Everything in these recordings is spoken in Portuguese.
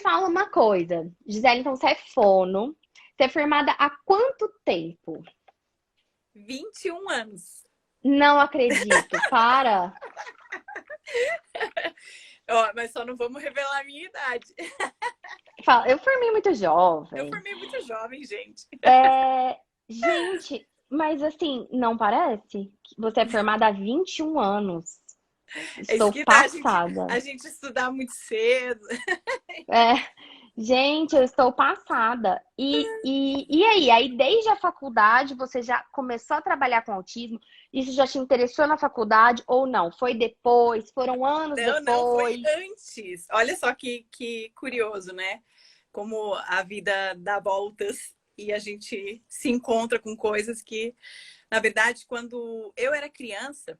fala uma coisa. Gisele, então você é fono. Você é formada há quanto tempo? 21 anos. Não acredito. Para. Ó, mas só não vamos revelar a minha idade. Fala, eu formei muito Eu jovem. formei muito jovem, gente. Gente, mas assim, não parece? Você é formada há 21 anos. É isso Estou que dá passada. a gente estudar muito cedo. É, gente, eu estou passada. E aí? Aí, desde a faculdade, você já começou a trabalhar com autismo? Isso já te interessou na faculdade ou não? Foi depois? Foram anos Não, não, foi depois? antes. Olha só que curioso, né? Como a vida dá voltas e a gente se encontra com coisas que, na verdade, quando eu era criança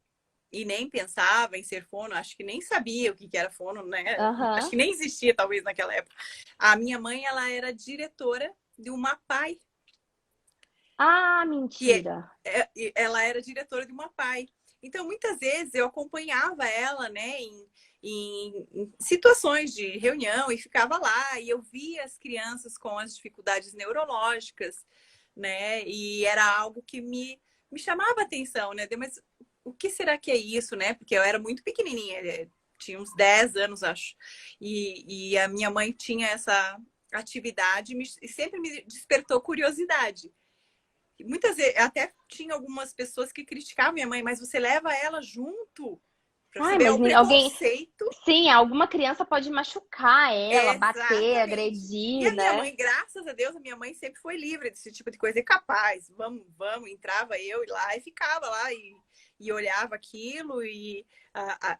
e nem pensava em ser fono, acho que nem sabia o que era fono, né? Acho Aham. que nem existia, talvez, naquela época. A minha mãe, ela era diretora de uma PAI, Ah, que mentira. ela era diretora de uma PAI. Então, muitas vezes eu acompanhava ela, né, em situações de reunião e ficava lá e eu via as crianças com as dificuldades neurológicas, né, e era algo que me chamava a atenção, né, mas o que será que é isso, né, porque eu era muito pequenininha, tinha uns 10 anos, acho, e a minha mãe tinha essa atividade e sempre me despertou curiosidade. Muitas vezes, até tinha algumas pessoas que criticavam minha mãe, mas você leva ela junto para você Ai, ver mas o alguém. preconceito. Sim, alguma criança pode machucar ela, bater, Exatamente. E agredir, a minha né? mãe, graças a Deus, a minha mãe sempre foi livre desse tipo de coisa. E capaz, vamos, vamos, entrava eu lá e ficava lá e olhava aquilo e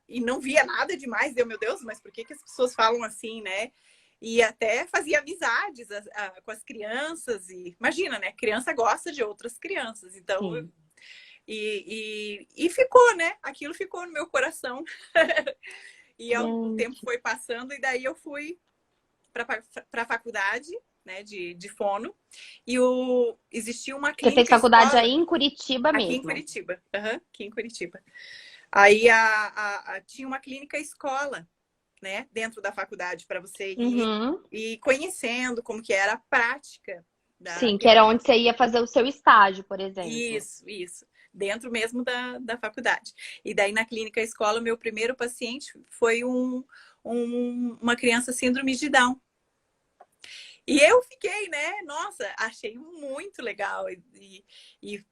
não via nada demais. Deu, meu Deus, mas por que as pessoas falam assim, né? E até fazia amizades com as crianças. E imagina, né? Criança gosta de outras crianças. Então, Sim. e ficou, né? Aquilo ficou no meu coração. E o tempo Gente. foi passando, e daí eu fui para a faculdade, né, de fono, e existia uma Você fez clínica faculdade aí escola em Curitiba aqui em mesmo? Curitiba. Uhum, aqui em Curitiba. Aí tinha uma clínica escola, né, dentro da faculdade para você ir Uhum. e conhecendo como que era a prática da Sim, que era onde terapia. você ia fazer o seu estágio, por exemplo. Isso. Dentro mesmo da faculdade. E daí, na clínica escola, o meu primeiro paciente foi uma criança síndrome de Down. E eu fiquei, né? Nossa, achei muito legal. E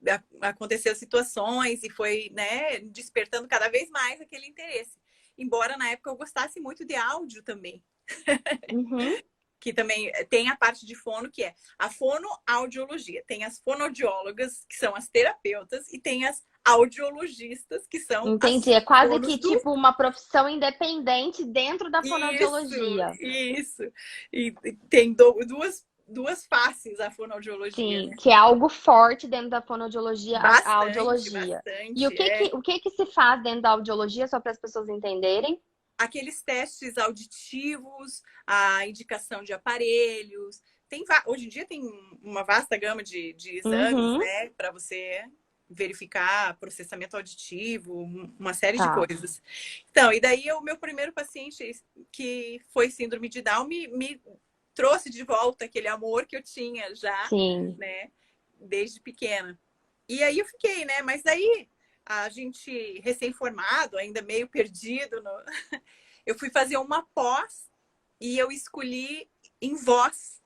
aconteceu situações e foi, né, despertando cada vez mais aquele interesse. Embora na época eu gostasse muito de áudio também. Uhum. Que também tem a parte de fono, que é a fonoaudiologia. Tem as fonoaudiólogas, que são as terapeutas, e tem as audiologistas, que são Entendi. as É quase fonos que do... tipo uma profissão independente dentro da Isso, fonoaudiologia. isso. E tem duas faces a fonoaudiologia, Sim, né? que é algo forte dentro da fonoaudiologia, a Bastante, audiologia. E o bastante. que É. que, o que que se faz dentro da audiologia, só para as pessoas entenderem? Aqueles testes auditivos, a indicação de aparelhos. Hoje em dia tem uma vasta gama de exames, Uhum. né, para você verificar processamento auditivo, uma série de Tá. coisas. Então, e daí o meu primeiro paciente, que foi síndrome de Down, me trouxe de volta aquele amor que eu tinha já, Sim. né, desde pequena. E aí eu fiquei, né, mas daí a gente recém-formado, ainda meio perdido eu fui fazer uma pós e eu escolhi em voz,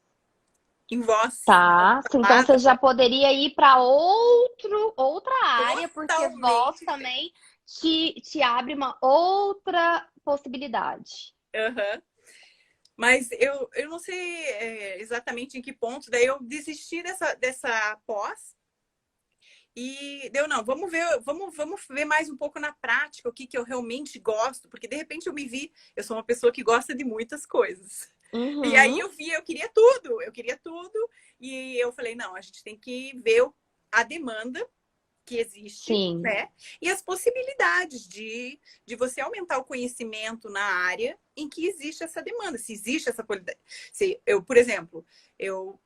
né? Tá. Então você Chamada já poderia ir para outra área, porque voz totalmente diferente. também te abre uma outra possibilidade. Uhum. Mas eu não sei exatamente em que ponto, daí eu desisti dessa pós e deu, não, vamos ver mais um pouco na prática o que eu realmente gosto, porque de repente eu sou uma pessoa que gosta de muitas coisas. E aí Uhum. eu queria tudo, e eu falei, não, a gente tem que ver a demanda que existe, Sim. né? E as possibilidades de você aumentar o conhecimento na área em que existe essa demanda, se existe essa qualidade. Se eu, por exemplo, eu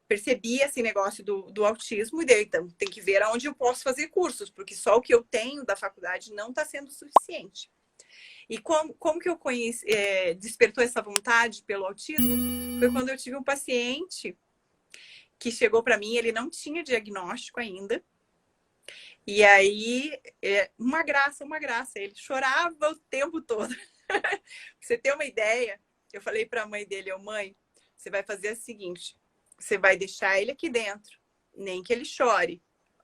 percebi esse negócio do autismo e daí, então, tem que ver aonde eu posso fazer cursos, porque só o que eu tenho da faculdade não está sendo suficiente. E como que eu conheci, despertou essa vontade pelo autismo? Foi quando eu tive um paciente que chegou para mim, ele não tinha diagnóstico ainda. E aí, uma graça, ele chorava o tempo todo. Pra você ter uma ideia, eu falei para a mãe dele, mãe, você vai fazer o seguinte, você vai deixar ele aqui dentro, nem que ele chore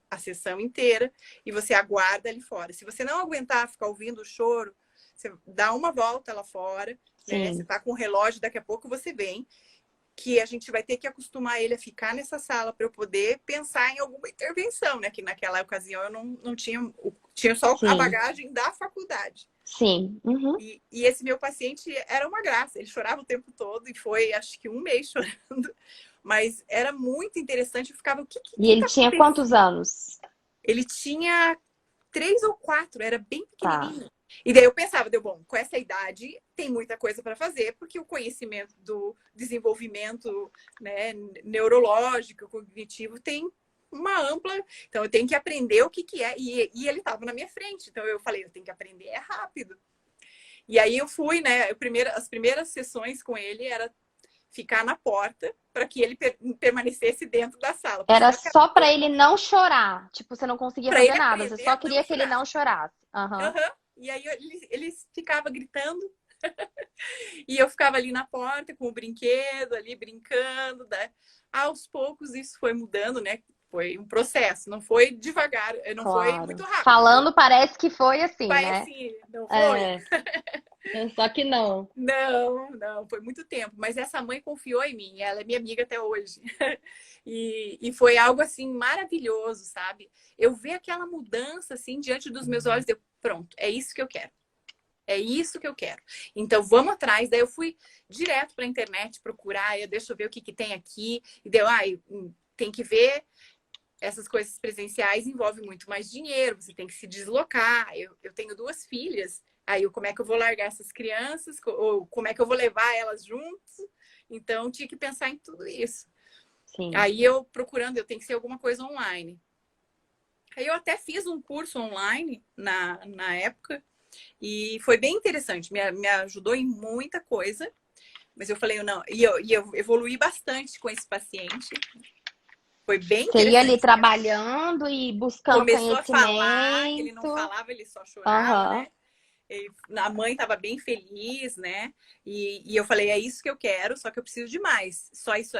a sessão inteira, e você aguarda ali fora. Se você não aguentar ficar ouvindo o choro, você dá uma volta lá fora, né? Você tá com o relógio, daqui a pouco você vem, que a gente vai ter que acostumar ele a ficar nessa sala para eu poder pensar em alguma intervenção, né? Que naquela ocasião eu não tinha só a bagagem da faculdade. Sim. Uhum. E esse meu paciente era uma graça, ele chorava o tempo todo, e foi acho que um mês chorando, mas era muito interessante, eu ficava, E ele tinha quantos anos? Ele tinha 3 ou 4, era bem pequenininho. Tá. E daí eu pensava, bom, com essa idade tem muita coisa para fazer, porque o conhecimento do desenvolvimento, né, neurológico, cognitivo, tem uma ampla... Então eu tenho que aprender o que é. E ele estava na minha frente, então eu falei, eu tenho que aprender rápido. E aí eu fui, né, as primeiras sessões com ele era ficar na porta para que ele permanecesse dentro da sala. Era só para ele não chorar. Tipo, você não conseguia fazer nada. Você só queria que ele não chorasse. E aí ele ficava gritando. E eu ficava ali na porta com o brinquedo, ali brincando. Né? Aos poucos isso foi mudando, né? Foi um processo, não foi devagar, não foi muito rápido. Falando parece que foi assim, parece, né? Não foi? Só que não. Não, foi muito tempo. Mas essa mãe confiou em mim, ela é minha amiga até hoje. E foi algo, assim, maravilhoso, sabe? Eu ver aquela mudança, assim, diante dos meus olhos, pronto, é isso que eu quero. É isso que eu quero. Então, vamos atrás. Daí eu fui direto para a internet procurar, deixa eu ver o que tem aqui. E deu, tem que ver. Essas coisas presenciais envolvem muito mais dinheiro, você tem que se deslocar. Eu tenho 2 filhas, aí como é que eu vou largar essas crianças? Ou como é que eu vou levar elas juntos? Então, tinha que pensar em tudo isso. Sim. Aí eu procurando, eu tenho que ser alguma coisa online. Aí eu até fiz um curso online na época, e foi bem interessante, me ajudou em muita coisa. Mas eu falei, não, e eu evoluí bastante com esse paciente. Foi bem interessante. Você ia ali trabalhando e buscando Começou conhecimento. a falar, ele não falava, ele só chorava, né? A mãe estava bem feliz, né? E eu falei, é isso que eu quero, só que eu preciso de mais.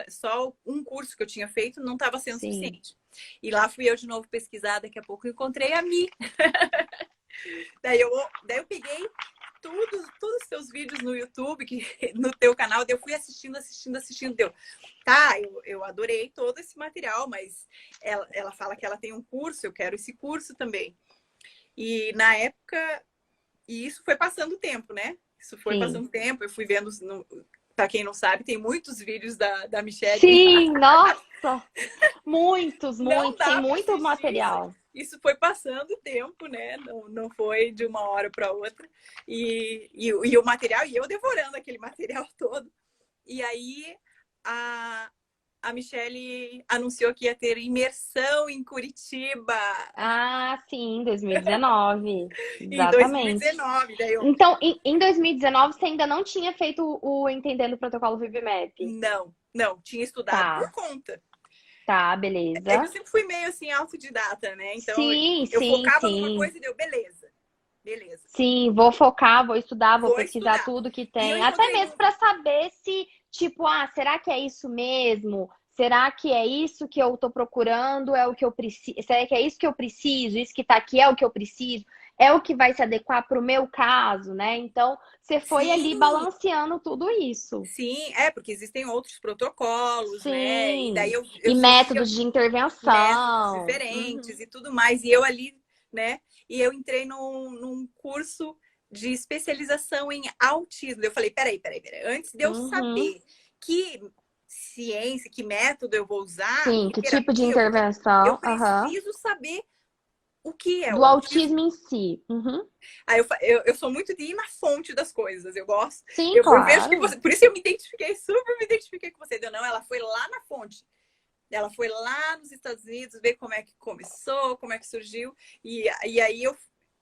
Só um curso que eu tinha feito não estava sendo suficiente. E lá fui eu de novo pesquisar, daqui a pouco encontrei a Mi. daí eu peguei todos os teus vídeos no YouTube, no teu canal, daí eu fui assistindo, deu. Tá, eu adorei todo esse material, mas ela fala que ela tem um curso, eu quero esse curso também. E na época, isso foi passando o tempo, né? Isso foi passando o tempo, eu fui vendo, para quem não sabe, tem muitos vídeos da Michelle. Sim, nossa! Muitos, tem muito material. Isso foi passando o tempo, né? Não foi de uma hora para outra. E o material, e eu devorando aquele material todo. E aí a Michelle anunciou que ia ter imersão em Curitiba. Ah, sim, 2019. Exatamente. Em 2019. Daí Então, em 2019, você ainda não tinha feito o Entendendo o Protocolo VibMap? Não. Tinha estudado por conta. Tá, beleza. É que eu sempre fui meio assim, autodidata, né? Então, sim, eu focava numa coisa e deu, beleza. Sim, vou focar, vou estudar, vou pesquisar tudo que tem. Até mesmo para saber se, tipo, será que é isso mesmo? Será que é isso que eu tô procurando? É o que eu preciso? Será que é isso que eu preciso? Isso que tá aqui é o que eu preciso? É o que vai se adequar para o meu caso, né? Então, você foi ali balanceando tudo isso. Sim, porque existem outros protocolos, né? E daí e métodos de intervenção. Métodos diferentes e tudo mais. E eu ali, né? E eu entrei num curso de especialização em autismo. Eu falei, peraí. Antes de eu saber que ciência, que método eu vou usar... Sim, que tipo de intervenção. Eu preciso saber o que é do autismo em si. Aí eu sou muito de ir na fonte das coisas. Eu gosto. Sim, claro. Eu vejo que você... Por isso eu me identifiquei com você. Não, ela foi lá na fonte. Ela foi lá nos Estados Unidos ver como é que começou, como é que surgiu. E aí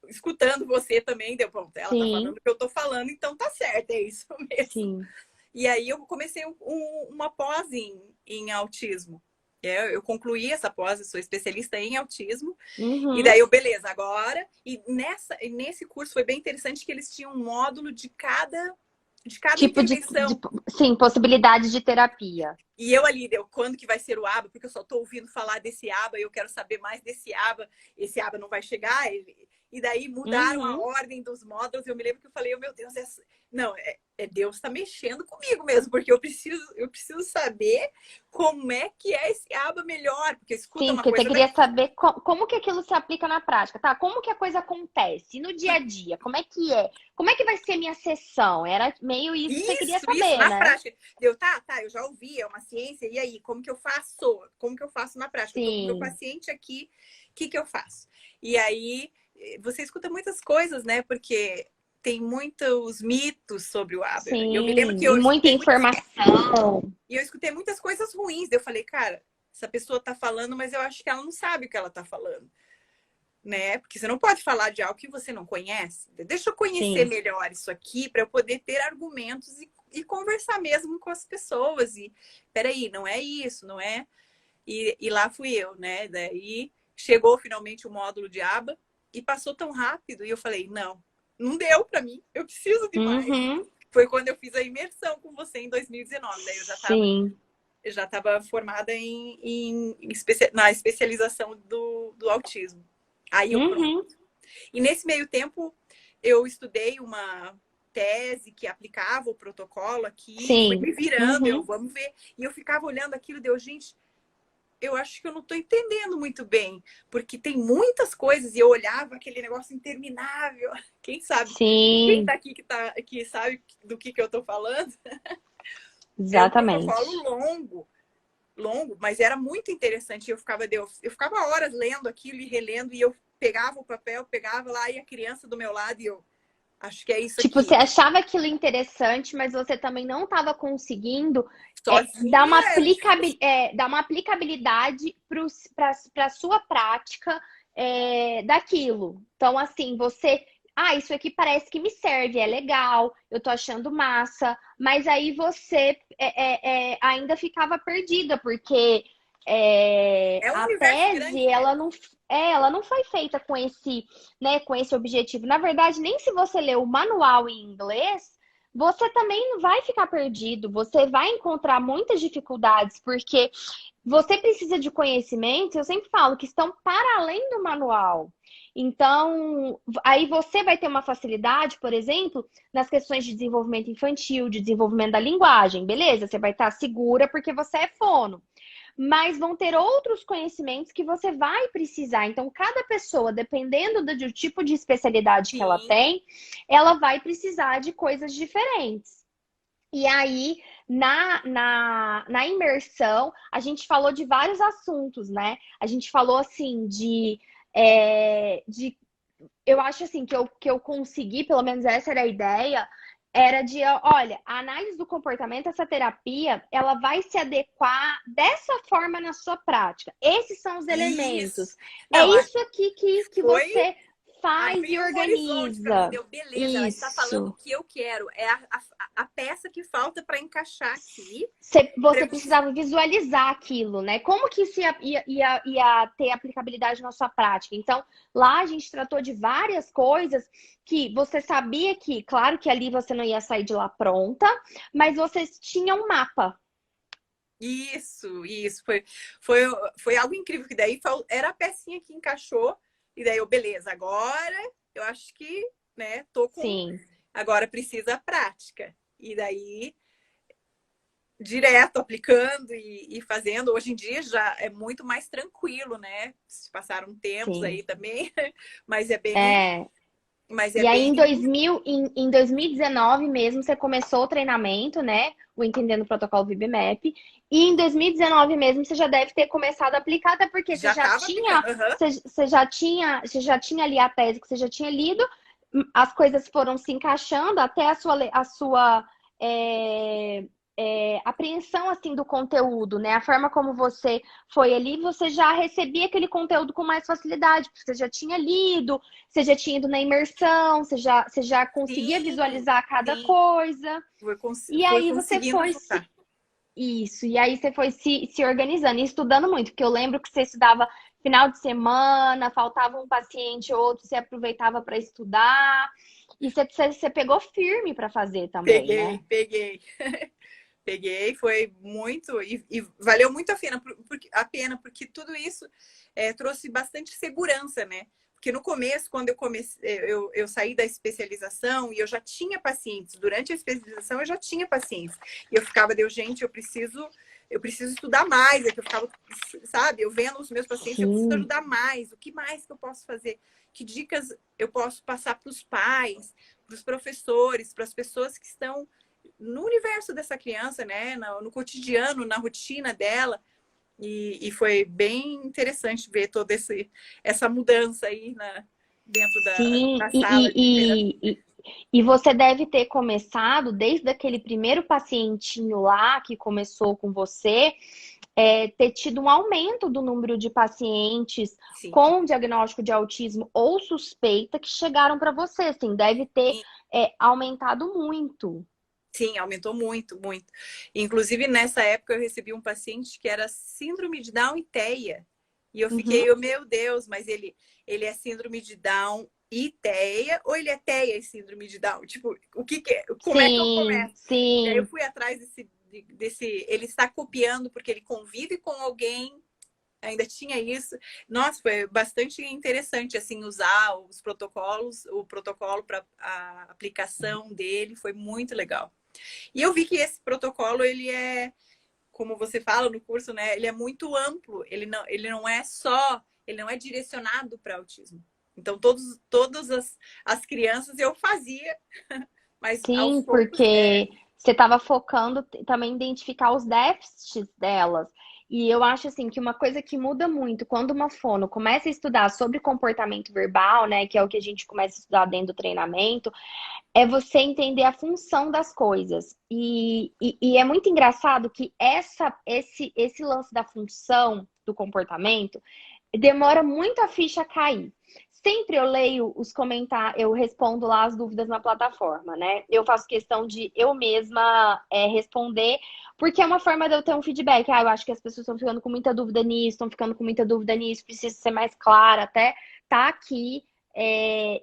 escutando você também, deu pronto, ela tá Sim, falando o que eu tô falando, então tá certo, é isso mesmo. sim. E aí eu comecei uma pós em autismo. Eu concluí essa pós, eu sou especialista em autismo. E Uhum. daí eu, beleza, agora. E nesse curso foi bem interessante que eles tinham um módulo de cada Tipo intervenção. sim, possibilidade de terapia. E eu ali, deu, quando que vai ser o aba? Porque eu só estou ouvindo falar desse aba e eu quero saber mais desse aba. Esse aba não vai chegar. E daí mudaram a Uhum. ordem dos módulos. Eu me lembro que eu falei, oh, meu Deus, não, Deus está mexendo comigo mesmo, porque eu preciso saber como é que é esse aba melhor. Porque escuta Sim, uma porque você coisa queria daqui. saber como que aquilo se aplica na prática, tá? Como que a coisa acontece no dia a dia? Como é que é? Como é que vai ser minha sessão? Era meio isso que você queria Isso, saber, na né? prática. Eu já ouvi, é uma ciência, e aí, como que eu faço? Como que eu faço na prática? Eu tô com o meu Sim, paciente aqui, o que que eu faço? E aí, você escuta muitas coisas, né? Porque tem muitos mitos sobre o ABA. E eu me lembro que sim. E eu muita escutei muitas, informação. e eu escutei muitas coisas ruins. Daí eu falei, cara, essa pessoa tá falando, mas eu acho que ela não sabe o que ela tá falando, né? Porque você não pode falar de algo que você não conhece. Deixa eu conhecer Sim. melhor isso aqui para eu poder ter argumentos e conversar mesmo com as pessoas. E peraí, não é isso, não é? E lá fui eu, né? Daí chegou finalmente o módulo de aba e passou tão rápido e eu falei, não deu para mim, eu preciso de mais. Uhum. Foi quando eu fiz a imersão com você em 2019. Daí Sim. eu já estava formada na especialização do autismo. Aí eu pronto. Uhum. E nesse meio tempo, eu estudei uma tese que aplicava o protocolo aqui, fui Sim. me virando, Uhum. vamos ver. E eu ficava olhando aquilo e deu, gente, eu acho que eu não estou entendendo muito bem, porque tem muitas coisas e eu olhava aquele negócio interminável. Quem sabe? Quem Sim. está aqui que sabe do que eu estou falando? É um protocolo Exatamente. longo, mas era muito interessante. Eu ficava horas lendo aquilo e relendo, e eu pegava o papel, pegava lá e a criança do meu lado, e eu acho que é isso Tipo, você aqui. achava aquilo interessante, mas você também não estava conseguindo Sozinha era difícil. dar uma aplicabilidade para a sua prática daquilo. Então, assim, isso aqui parece que me serve, é legal, eu tô achando massa, mas aí você ainda ficava perdida, porque É um a universo tese, grande, né? ela não foi feita com esse objetivo. Na verdade, nem se você ler o manual em inglês, você também não vai ficar perdido. Você vai encontrar muitas dificuldades, porque você precisa de conhecimentos, eu sempre falo, que estão para além do manual. Então, aí você vai ter uma facilidade, por exemplo, nas questões de desenvolvimento infantil, de desenvolvimento da linguagem, beleza? Você vai estar segura porque você é fono, mas vão ter outros conhecimentos que você vai precisar. Então, cada pessoa, dependendo do tipo de especialidade que ela Sim. tem, ela vai precisar de coisas diferentes. E aí, na imersão, a gente falou de vários assuntos, né? A gente falou assim de eu acho assim que eu consegui, pelo menos essa era a ideia, era de, olha, a análise do comportamento, essa terapia, ela vai se adequar dessa forma na sua prática. Esses são os elementos. Isso. É Não, isso aqui que foi você faz e abriu um horizonte para mim. organiza. Deu, beleza, ela está falando o Isso. que eu quero. É a peça que falta para encaixar aqui. Você precisava visualizar aquilo, né? Como que isso ia ter aplicabilidade na sua prática? Então, lá a gente tratou de várias coisas que você sabia que, claro que ali você não ia sair de lá pronta, mas você tinha um mapa. Isso. Foi algo incrível, que daí era a pecinha que encaixou, e daí eu, beleza, agora eu acho que, né, tô com. Sim, Agora precisa a prática. E daí direto aplicando e fazendo. Hoje em dia já é muito mais tranquilo, né? Se passaram tempos sim. aí também, mas é bem, É, mas é e aí, bem. em 2019 mesmo, você começou o treinamento, né? O Entendendo o Protocolo VibMap. E em 2019 mesmo, você já deve ter começado a aplicar, até porque Já estava aplicando. Uhum. você já tinha ali a tese que você já tinha lido, as coisas foram se encaixando até a sua apreensão assim do conteúdo, né? A forma como você foi ali, você já recebia aquele conteúdo com mais facilidade, porque você já tinha lido, você já tinha ido na imersão, você já conseguia Sim, visualizar cada sim. coisa. E Foi aí você conseguindo foi juntar. isso, e aí você foi se organizando e estudando muito, porque eu lembro que você estudava final de semana, faltava um paciente ou outro, você aproveitava para estudar, e você pegou firme para fazer também, né? Peguei. Peguei, foi muito, e valeu muito a pena, porque tudo isso trouxe bastante segurança, né? Porque no começo, quando eu comecei, eu saí da especialização e eu já tinha pacientes. Durante a especialização, eu já tinha pacientes. E eu ficava, gente, eu preciso estudar mais. É que eu ficava, sabe, eu vendo os meus pacientes, eu preciso Sim, ajudar mais. O que mais que eu posso fazer? Que dicas eu posso passar para os pais, para os professores, para as pessoas que estão no universo dessa criança, né? No cotidiano, na rotina dela. E foi bem interessante ver toda essa mudança aí dentro sim, da sala de terapia. e você deve ter começado desde aquele primeiro pacientinho lá que começou com você, ter tido um aumento do número de pacientes Sim, com diagnóstico de autismo ou suspeita que chegaram para você, assim, deve ter aumentado muito. sim, aumentou muito, muito. Inclusive, nessa época, eu recebi um paciente que era síndrome de Down e TEA. E eu Uhum. fiquei, meu Deus, mas ele é síndrome de Down e TEA, ou ele é TEA e síndrome de Down? Tipo, como é que eu Sim, começo? E aí eu sim. fui atrás ele está copiando porque ele convive com alguém, ainda tinha isso. Nossa, foi bastante interessante, assim, usar os protocolos, o protocolo para a aplicação dele, foi muito legal. E eu vi que esse protocolo, ele é, como você fala no curso, né? Ele é muito amplo. Ele não é só, ele não é direcionado para autismo. Então, todas as crianças eu fazia, mas aos Sim, poucos. porque você estava focando também em identificar os déficits delas. E eu acho assim que uma coisa que muda muito quando uma fono começa a estudar sobre comportamento verbal, né, que é o que a gente começa a estudar dentro do treinamento, é você entender a função das coisas. E é muito engraçado que esse lance da função do comportamento demora muito a ficha cair. Sempre eu leio os comentários, eu respondo lá as dúvidas na plataforma, né? Eu faço questão de eu mesma responder, porque é uma forma de eu ter um feedback. Ah, eu acho que as pessoas estão ficando com muita dúvida nisso, estão ficando com muita dúvida nisso, preciso ser mais clara, até tá aqui,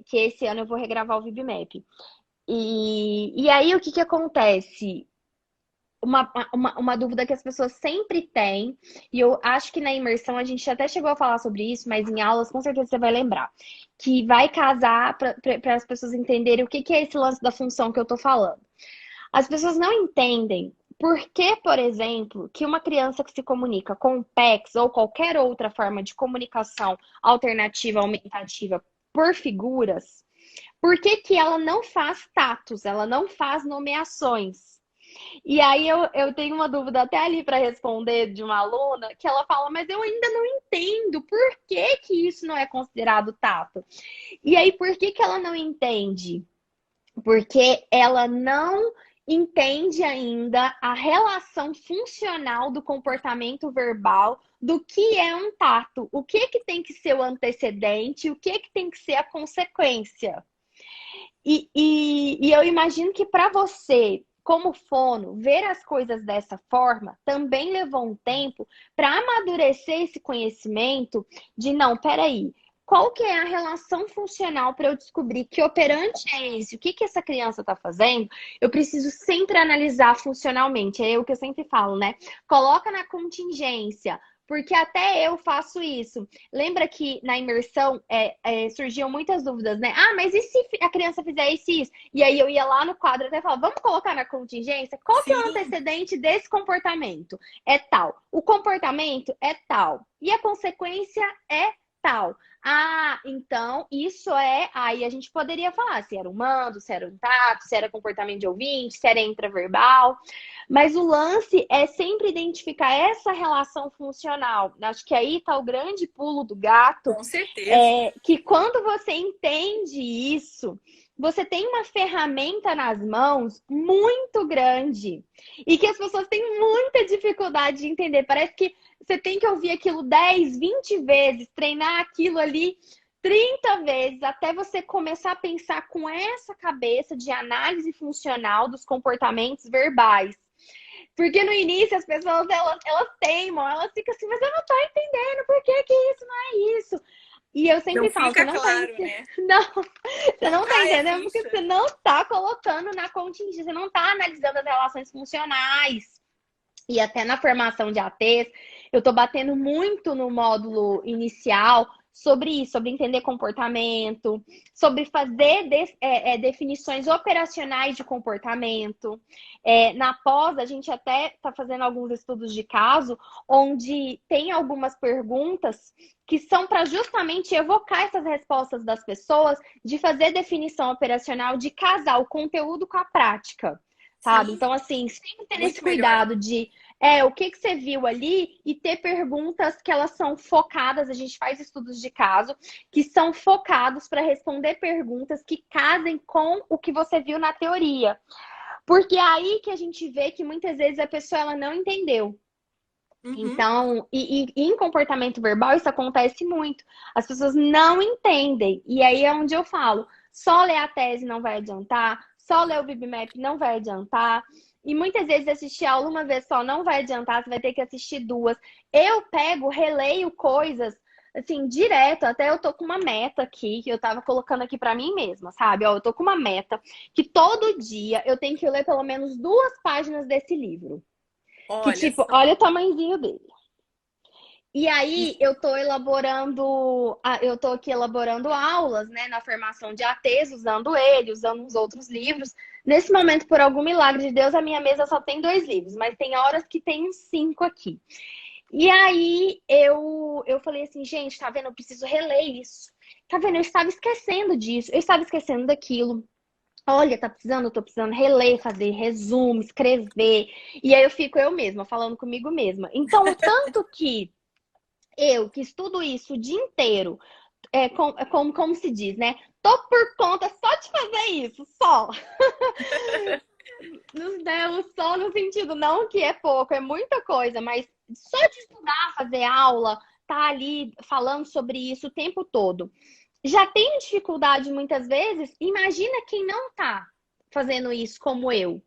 que esse ano eu vou regravar o VibMap. E aí o que acontece? Uma dúvida que as pessoas sempre têm, e eu acho que na imersão a gente até chegou a falar sobre isso, mas em aulas com certeza você vai lembrar, que vai casar para as pessoas entenderem o que é esse lance da função que eu tô falando. As pessoas não entendem por que, por exemplo, que uma criança que se comunica com o PECs ou qualquer outra forma de comunicação alternativa, aumentativa por figuras, por que que ela não faz tatos, ela não faz nomeações? E aí eu tenho uma dúvida até ali para responder de uma aluna que ela fala, mas eu ainda não entendo por que que isso não é considerado tato. E aí, por que que ela não entende? Porque ela não entende ainda a relação funcional do comportamento verbal do que é um tato. O que tem que ser o antecedente, o que tem que ser a consequência. E eu imagino que para você, como fono, ver as coisas dessa forma também levou um tempo para amadurecer esse conhecimento de não, peraí, qual que é a relação funcional para eu descobrir que operante é esse, o que que essa criança está fazendo? Eu preciso sempre analisar funcionalmente, é o que eu sempre falo, né? Coloca na contingência. Porque até eu faço isso. Lembra que na imersão surgiam muitas dúvidas, né? Ah, mas e se a criança fizer isso e isso? E aí eu ia lá no quadro e até falava, vamos colocar na contingência? Qual que é o Sim, antecedente desse comportamento? É tal. O comportamento é tal. E a consequência é tal. Ah, então isso é. Aí a gente poderia falar se era um mando, se era um tato, se era comportamento de ouvinte, se era intraverbal. Mas o lance é sempre identificar essa relação funcional. Acho que aí está o grande pulo do gato, com certeza. que quando você entende isso, você tem uma ferramenta nas mãos muito grande e que as pessoas têm muita dificuldade de entender. Parece que você tem que ouvir aquilo 10, 20 vezes, treinar aquilo ali 30 vezes, até você começar a pensar com essa cabeça de análise funcional dos comportamentos verbais. Porque no início as pessoas, elas teimam, elas ficam assim, mas eu não tô entendendo, por que que isso não é isso? E eu Não sempre falo, você fica não claro, tá, né? não, você Não não tá cai a entendendo porque ficha. você não tá colocando na contingência, você não tá analisando as relações funcionais. E até na formação de ATs, eu estou batendo muito no módulo inicial sobre isso, sobre entender comportamento, sobre fazer definições operacionais de comportamento. Na pós, a gente até está fazendo alguns estudos de caso, onde tem algumas perguntas que são para justamente evocar essas respostas das pessoas, de fazer definição operacional, de casar o conteúdo com a prática. Sabe? Sim, Então, assim, sempre ter esse muito melhor. cuidado de o que você viu ali e ter perguntas que elas são focadas. A gente faz estudos de caso que são focados para responder perguntas que casem com o que você viu na teoria. Porque é aí que a gente vê que muitas vezes a pessoa ela não entendeu. Uhum. Então, e em comportamento verbal isso acontece muito. As pessoas não entendem. E aí é onde eu falo, só ler a tese não vai adiantar, só ler o Bibmap não vai adiantar. E muitas vezes assistir a aula uma vez só não vai adiantar, você vai ter que assistir duas. Eu pego, releio coisas, assim, direto. Até eu tô com uma meta aqui, que eu tava colocando aqui pra mim mesma, sabe? Ó, eu tô com uma meta que todo dia eu tenho que ler pelo menos 2 páginas desse livro. Que Olha tipo, só. olha o tamanhozinho dele. E aí eu tô elaborando, eu tô aqui elaborando aulas, né, na formação de ATs, usando ele, usando os outros livros. Nesse momento, por algum milagre de Deus, a minha mesa só tem 2 livros, mas tem horas que tem uns 5 aqui. E aí eu falei assim, gente, tá vendo? Eu preciso reler isso. Tá vendo? Eu estava esquecendo disso, eu estava esquecendo daquilo. Olha, eu tô precisando reler, fazer resumo, escrever. E aí eu fico eu mesma, falando comigo mesma. Então, o tanto que eu que estudo isso o dia inteiro, como se diz, né? Tô por conta só de fazer isso, só. Só no sentido, não que é pouco, é muita coisa, mas só de estudar, fazer aula, tá ali falando sobre isso o tempo todo. Já tenho dificuldade muitas vezes, imagina quem não tá fazendo isso como eu.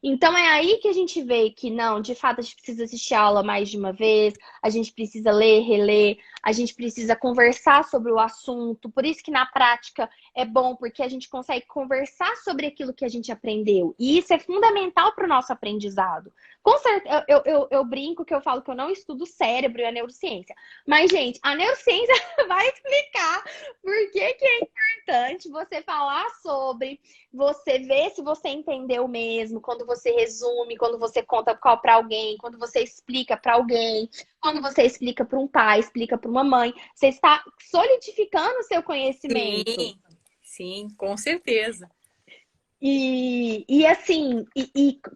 Então é aí que a gente vê que não, de fato a gente precisa assistir a aula mais de uma vez, a gente precisa ler, reler, a gente precisa conversar sobre o assunto. Por isso que na prática é bom, porque a gente consegue conversar sobre aquilo que a gente aprendeu. E isso é fundamental para o nosso aprendizado. Com certeza, eu brinco que eu falo que eu não estudo cérebro e a neurociência. Mas, gente, a neurociência vai explicar por que que é importante você falar sobre, você ver se você entendeu mesmo, quando você resume, quando você conta para alguém, quando você explica para alguém, quando você explica para um pai, explica para uma mãe, você está solidificando o seu conhecimento. Sim, sim, com certeza. E assim,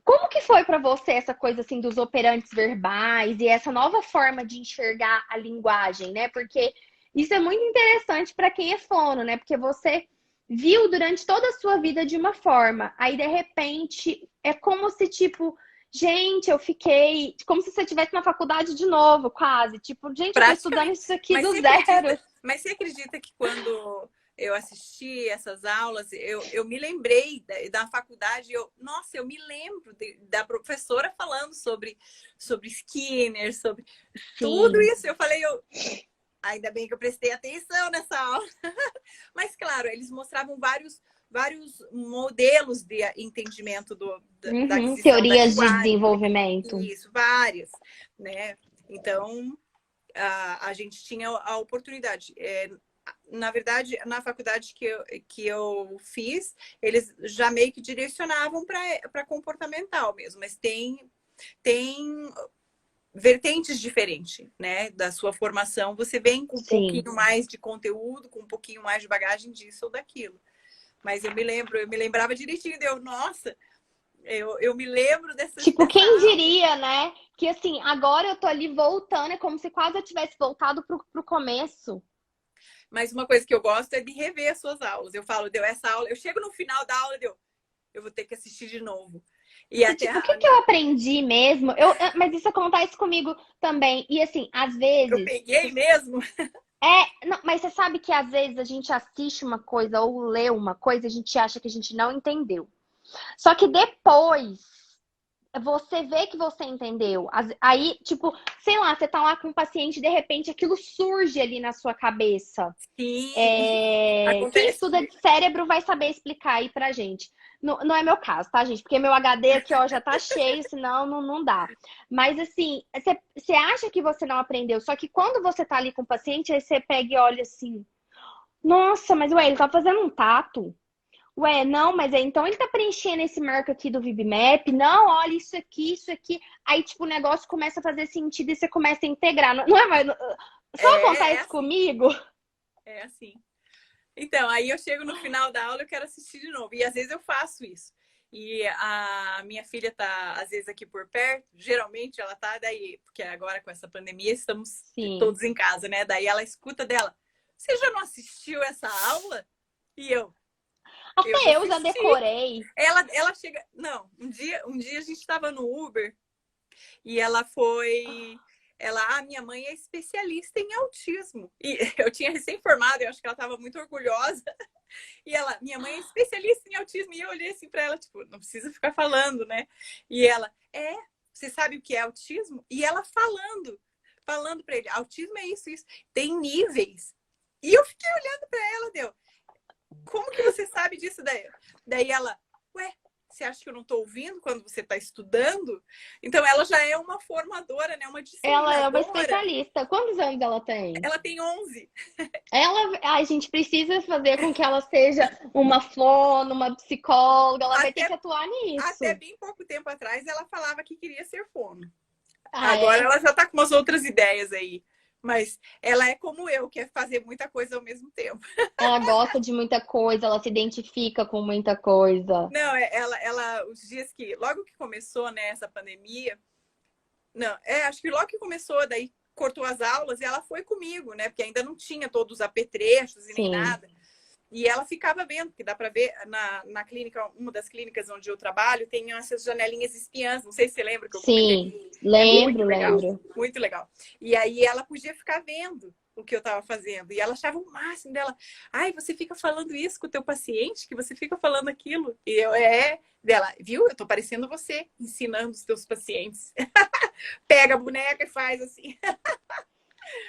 como que foi para você essa coisa assim dos operantes verbais e essa nova forma de enxergar a linguagem, né? Porque isso é muito interessante para quem é fono, né? Porque você viu durante toda a sua vida de uma forma, aí de repente é como se tipo, gente, eu fiquei, como se você estivesse na faculdade de novo, quase, tipo, gente, eu tô estudando Praticamente. isso aqui do zero. Mas você acredita que quando eu assisti essas aulas, eu me lembrei da faculdade, nossa, eu me lembro da professora falando sobre Skinner, sobre tudo Sim, isso. Eu falei, ainda bem que eu prestei atenção nessa aula. Mas, claro, eles mostravam vários modelos de entendimento da uhum. aquisição da Teorias de linguagem. desenvolvimento. Isso, várias, né? Então, a gente tinha a oportunidade. Na verdade, na faculdade que eu fiz, eles já meio que direcionavam para comportamental mesmo, mas tem vertentes diferentes, né? Da sua formação, você vem com um Sim. pouquinho mais de conteúdo, com um pouquinho mais de bagagem disso ou daquilo. Mas eu me lembrava direitinho, nossa, eu me lembro Tipo, dessa quem aula. diria, né? Que assim, agora eu tô ali voltando, é como se quase eu tivesse voltado pro começo. Mas uma coisa que eu gosto é de rever as suas aulas. Eu falo, deu essa aula, eu chego no final da aula, eu vou ter que assistir de novo. E até Tipo, o que que eu aprendi mesmo? Mas isso acontece comigo também. E assim, às eu vezes. peguei mesmo. Não, mas você sabe que às vezes a gente assiste uma coisa ou lê uma coisa, a gente acha que a gente não entendeu. Só que depois você vê que você entendeu. Aí, tipo, sei lá, você tá lá com um paciente, de repente aquilo surge ali na sua cabeça. Sim, Quem acontece estuda comigo. de cérebro vai saber explicar aí pra gente. Não, não é meu caso, tá, gente? Porque meu HD aqui, ó, já tá cheio, senão não dá. Mas assim, você acha que você não aprendeu, só que quando você tá ali com o paciente, aí você pega e olha assim, nossa, mas ué, ele tá fazendo um tato. Ué, não, mas então ele tá preenchendo esse marco aqui do VibMap. Não, olha isso aqui, isso aqui. Aí, tipo, o negócio começa a fazer sentido e você começa a integrar. Não é mais. Só É acontece assim, comigo. é assim. Então, aí eu chego no final da aula, eu quero assistir de novo. E às vezes eu faço isso. E a minha filha tá, às vezes, aqui por perto. Geralmente ela tá daí, porque agora com essa pandemia estamos Sim. todos em casa, né? Daí ela escuta dela. Você já não assistiu essa aula? E eu já Até eu já assisti. decorei. Ela chega. Não, um dia a gente estava no Uber e ela foi. Minha mãe é especialista em autismo. E eu tinha recém-formado, eu acho que ela estava muito orgulhosa. E minha mãe é especialista em autismo. E eu olhei assim para ela, tipo, não precisa ficar falando, né? E você sabe o que é autismo? E ela falando para ele, autismo é isso, isso. Tem níveis. E eu fiquei olhando para ela, como que você sabe disso daí? Daí ela, ué, você acha que eu não estou ouvindo quando você está estudando? Então ela já é uma formadora, né? Uma Ela é uma disseminadora. especialista. Quantos anos ela tem? Ela tem 11. A gente precisa fazer com que ela seja uma fono, uma psicóloga. Ela vai ter Até, que atuar até nisso. bem pouco tempo atrás ela falava que queria ser fono. Ah, Agora é? ela já está com umas outras ideias aí. Mas ela é como eu, quer fazer muita coisa ao mesmo tempo. Ela gosta de muita coisa, ela se identifica com muita coisa. Não, os dias que, logo que começou, né, essa pandemia, não, acho que logo que começou, daí cortou as aulas e ela foi comigo, né, porque ainda não tinha todos os apetrechos e nem Sim, nada. E ela ficava vendo, porque dá para ver na clínica, uma das clínicas onde eu trabalho, tem essas janelinhas espiãs, não sei se você lembra que eu sim. comentei. É muito Lembro, legal, lembro. muito legal. E aí ela podia ficar vendo o que eu estava fazendo. E ela achava o máximo dela. Ai, você fica falando isso com o teu paciente, que você fica falando aquilo. E dela, viu? Eu tô parecendo você, ensinando os teus pacientes. Pega a boneca e faz assim.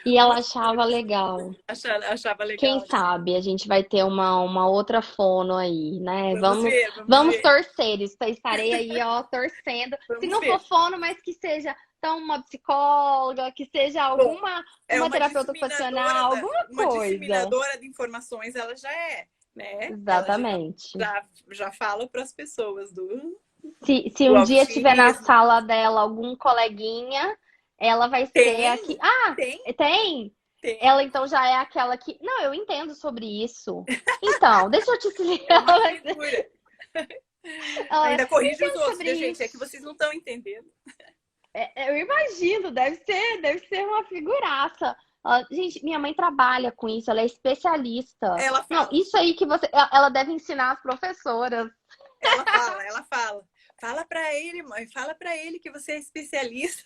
E ela achava legal. Achava legal, Quem assim. sabe a gente vai ter uma outra fono aí, né? Vamos Vamos, ver, vamos vamos ver. torcer. Estarei aí, ó, torcendo. Se Vamos não for ver. fono, mas que seja então uma psicóloga, que seja Bom, alguma é uma terapeuta ocupacional, alguma uma coisa. disseminadora de informações, ela já é, né? Ela Exatamente. já fala para as pessoas Se do um dia tiver na autismo. sala dela algum coleguinha, ela vai ser aqui. Tem, Ah, tem, tem? tem. Ela então já é aquela que. Não, eu entendo sobre isso. Então, deixa eu te É explicar. uma figura. Ainda Eu corrige os entendo outros, sobre viu, gente? É isso. que vocês não estão entendendo. Eu imagino, deve ser uma figuraça. Gente, minha mãe trabalha com isso, ela é especialista. Ela Não, fala, isso aí que ela deve ensinar as professoras. ela fala. Fala para ele, mãe, fala para ele que você é especialista.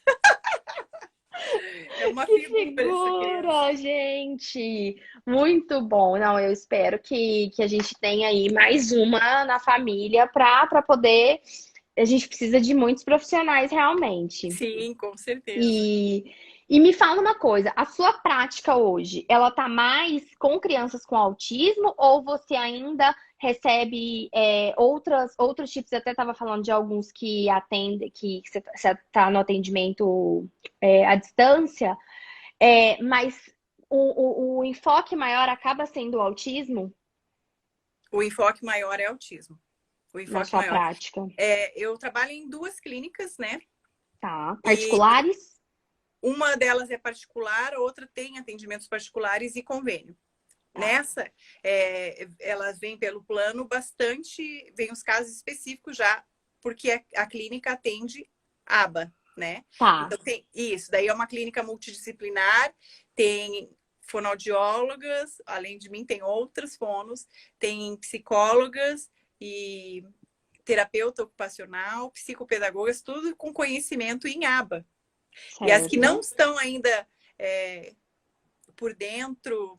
É uma Que figura essa criança. figura, gente! Muito bom. Não, eu espero que a gente tenha aí mais uma na família para poder. A gente precisa de muitos profissionais realmente. Sim, com certeza. E, e me fala uma coisa, a sua prática hoje, ela tá mais com crianças com autismo ou você ainda recebe outros tipos? Eu até estava falando de alguns que atendem, que você está no atendimento à distância, mas o enfoque maior acaba sendo o autismo O enfoque maior é autismo. O na enfoque sua maior. prática, Eu trabalho em duas clínicas, né? tá? E Particulares? uma delas é particular, a outra tem atendimentos particulares e convênio. Tá, Nessa, elas vêm pelo plano bastante, vem os casos específicos já, porque a clínica atende ABA, né? tá, Então tem isso, daí é uma clínica multidisciplinar, tem fonoaudiólogas, além de mim, tem outras fonos, tem psicólogas e terapeuta ocupacional, psicopedagogas, tudo com conhecimento em aba. E as que não Certo, estão ainda por dentro,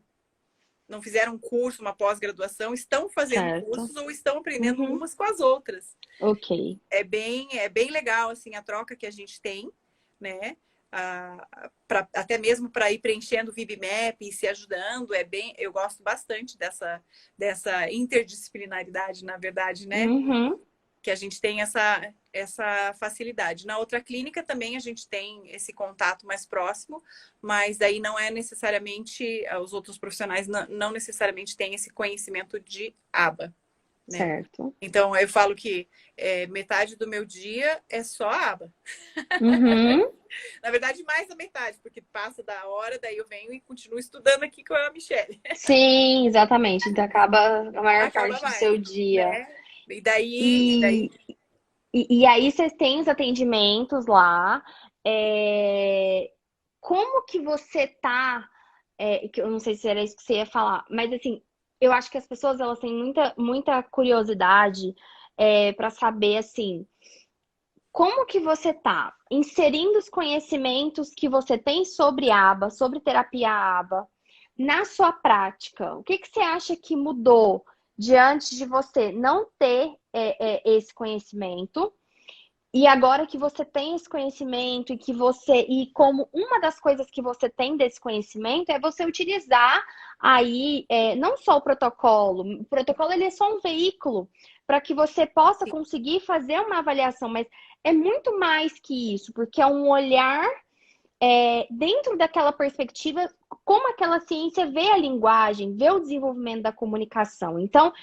não fizeram um curso, uma pós-graduação, estão fazendo certo. cursos ou estão aprendendo Uhum. umas com as outras. Ok, É bem legal assim a troca que a gente tem, né? Até mesmo para ir preenchendo o VibMap e se ajudando, eu gosto bastante dessa interdisciplinaridade, na verdade, né? uhum. Que a gente tem essa facilidade. Na outra clínica também a gente tem esse contato mais próximo, mas daí não é necessariamente, os outros profissionais não necessariamente têm esse conhecimento de aba, né? Certo. Então eu falo que metade do meu dia é só aba. Uhum. Na verdade, mais da metade, porque passa da hora, daí eu venho e continuo estudando aqui com a Michelle. Sim, exatamente. Então acaba a maior Acaba parte do mais, seu dia. né? E daí E, e aí vocês têm os atendimentos lá. É, como que você tá? Que eu não sei se era isso que você ia falar, mas assim, eu acho que as pessoas elas têm muita curiosidade para saber assim, como que você tá inserindo os conhecimentos que você tem sobre aba, sobre terapia aba, na sua prática? O que que você acha que mudou diante de você não ter esse conhecimento? E agora que você tem esse conhecimento e como uma das coisas que você tem desse conhecimento é você utilizar aí não só o protocolo ele é só um veículo para que você possa conseguir fazer uma avaliação, mas é muito mais que isso, porque é um olhar dentro daquela perspectiva, como aquela ciência vê a linguagem, vê o desenvolvimento da comunicação. Então,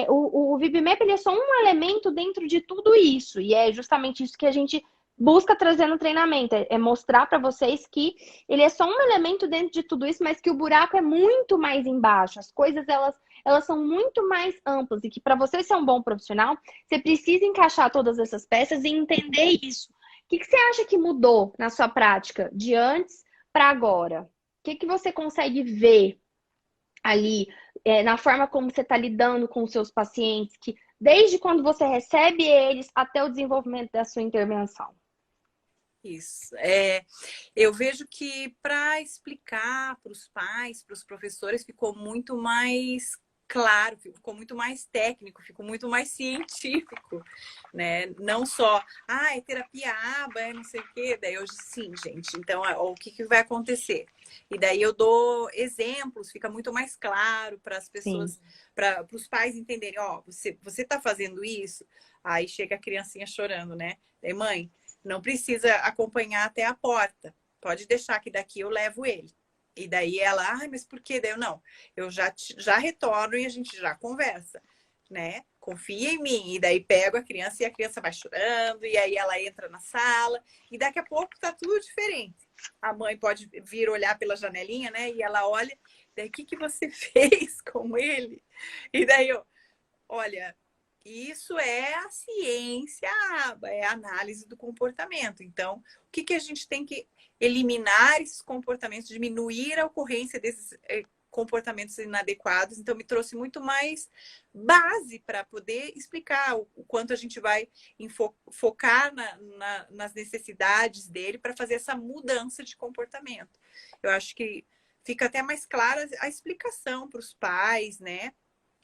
o VibMap ele é só um elemento dentro de tudo isso, e é justamente isso que a gente busca trazer no treinamento, é mostrar para vocês que ele é só um elemento dentro de tudo isso, mas que o buraco é muito mais embaixo, as coisas elas são muito mais amplas, e que para você ser um bom profissional, você precisa encaixar todas essas peças e entender isso. Que você acha que mudou na sua prática de antes para agora? O que você consegue ver ali na forma como você está lidando com os seus pacientes, que desde quando você recebe eles até o desenvolvimento da sua intervenção? isso. Eu vejo que para explicar para os pais, para os professores, ficou muito mais claro, ficou muito mais técnico, ficou muito mais científico, né? Não só, é terapia aba, não sei o quê. Daí hoje, sim, gente. Então, o que vai acontecer? E daí eu dou exemplos, fica muito mais claro para as Sim. pessoas, para os pais entenderem, você está fazendo isso? Aí chega a criancinha chorando, né? Daí, mãe, não precisa acompanhar até a porta. Pode deixar que daqui eu levo ele. E daí ela, mas por quê? Daí eu não. Eu já retorno e a gente já conversa, né? Confia em mim. E daí pego a criança e a criança vai chorando. E aí ela entra na sala. E daqui a pouco tá tudo diferente. A mãe pode vir olhar pela janelinha, né? E ela olha. Daí, o que você fez com ele? E daí eu, olha, isso é a ciência, é a análise do comportamento. Então, o que a gente tem que eliminar esses comportamentos, diminuir a ocorrência desses comportamentos inadequados. Então, me trouxe muito mais base para poder explicar o quanto a gente vai focar nas necessidades dele para fazer essa mudança de comportamento. Eu acho que fica até mais clara a explicação para os pais, né?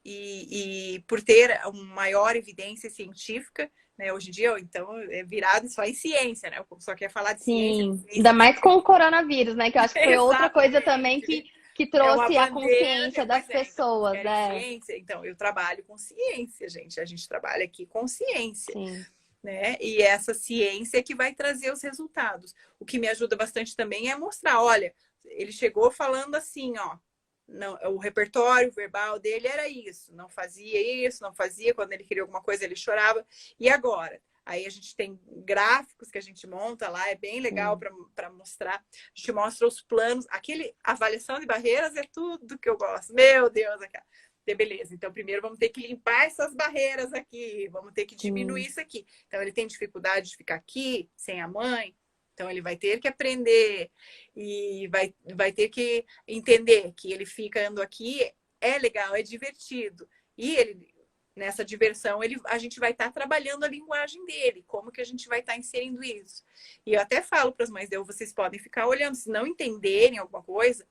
E por ter uma maior evidência científica, né? Hoje em dia, então, é virado só em ciência, né? Só quer falar de ciência, Sim, ainda ciência, mais com ciência. o coronavírus, né? Que eu acho que foi outra coisa também Exatamente. que É uma trouxe a bandeira, consciência das pois é, então, vocês pessoas, querem né? ciência? Então, eu trabalho com ciência, gente. A gente trabalha aqui com ciência, Sim. né? E essa ciência que vai trazer os resultados. O que me ajuda bastante também é mostrar, olha, ele chegou falando assim, ó, não, o repertório verbal dele era isso, não fazia isso, não fazia, quando ele queria alguma coisa ele chorava. E agora? Aí a gente tem gráficos que a gente monta lá, é bem legal Sim. para mostrar. A gente mostra os planos. Aquele avaliação de barreiras é tudo que eu gosto. Meu Deus, aquela. Beleza, então primeiro vamos ter que limpar essas barreiras aqui, vamos ter que diminuir Sim. isso aqui. Então ele tem dificuldade de ficar aqui sem a mãe, Então, ele vai ter que aprender e vai ter que entender que ele ficando aqui é legal, é divertido. E ele, nessa diversão, a gente vai estar trabalhando a linguagem dele, como que a gente vai estar inserindo isso. E eu até falo para as mães, vocês podem ficar olhando, se não entenderem alguma coisa,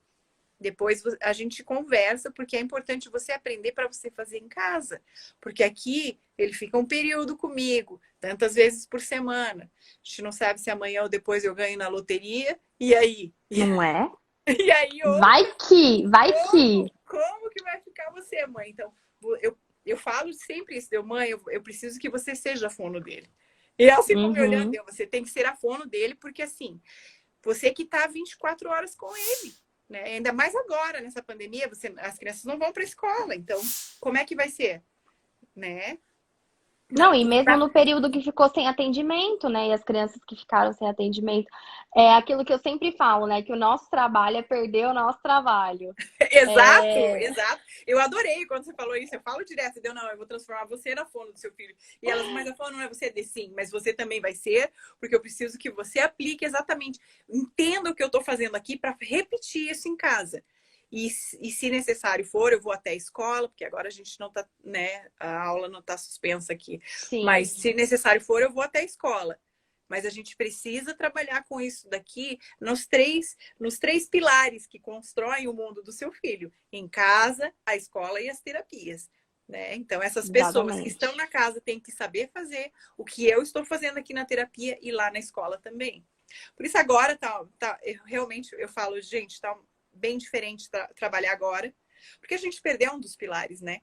depois a gente conversa, porque é importante você aprender para você fazer em casa. Porque aqui ele fica um período comigo, tantas vezes por semana. A gente não sabe se amanhã ou depois eu ganho na loteria. E aí? Não é? E aí, Vai que. Como que vai ficar você, mãe? Então, eu falo sempre isso, mãe, eu preciso que você seja a fono dele. E ela sempre me olhando, você tem que ser a fono dele, porque assim, você que tá 24 horas com ele. Né? Ainda mais agora, nessa pandemia, as crianças não vão para a escola. Então, como é que vai ser? Né? Não, e mesmo no período que ficou sem atendimento, né? E as crianças que ficaram sem atendimento, é aquilo que eu sempre falo, né? Que o nosso trabalho é perder o nosso trabalho. Exato. Eu adorei quando você falou isso. Eu falo direto, não, eu vou transformar você na fono do seu filho. E elas, mas a fono não é você, sim, mas você também vai ser, porque eu preciso que você aplique exatamente, entenda o que eu estou fazendo aqui para repetir isso em casa. E se necessário for, eu vou até a escola, porque agora a gente não tá, né? A aula não está suspensa aqui. Sim. Mas se necessário for, eu vou até a escola. Mas a gente precisa trabalhar com isso daqui nos três pilares que constroem o mundo do seu filho: em casa, a escola e as terapias. Né? Então, essas pessoas que estão na casa têm que saber fazer o que eu estou fazendo aqui na terapia e lá na escola também. Por isso, agora realmente eu falo, gente, tá bem diferente trabalhar agora, porque a gente perdeu um dos pilares, né?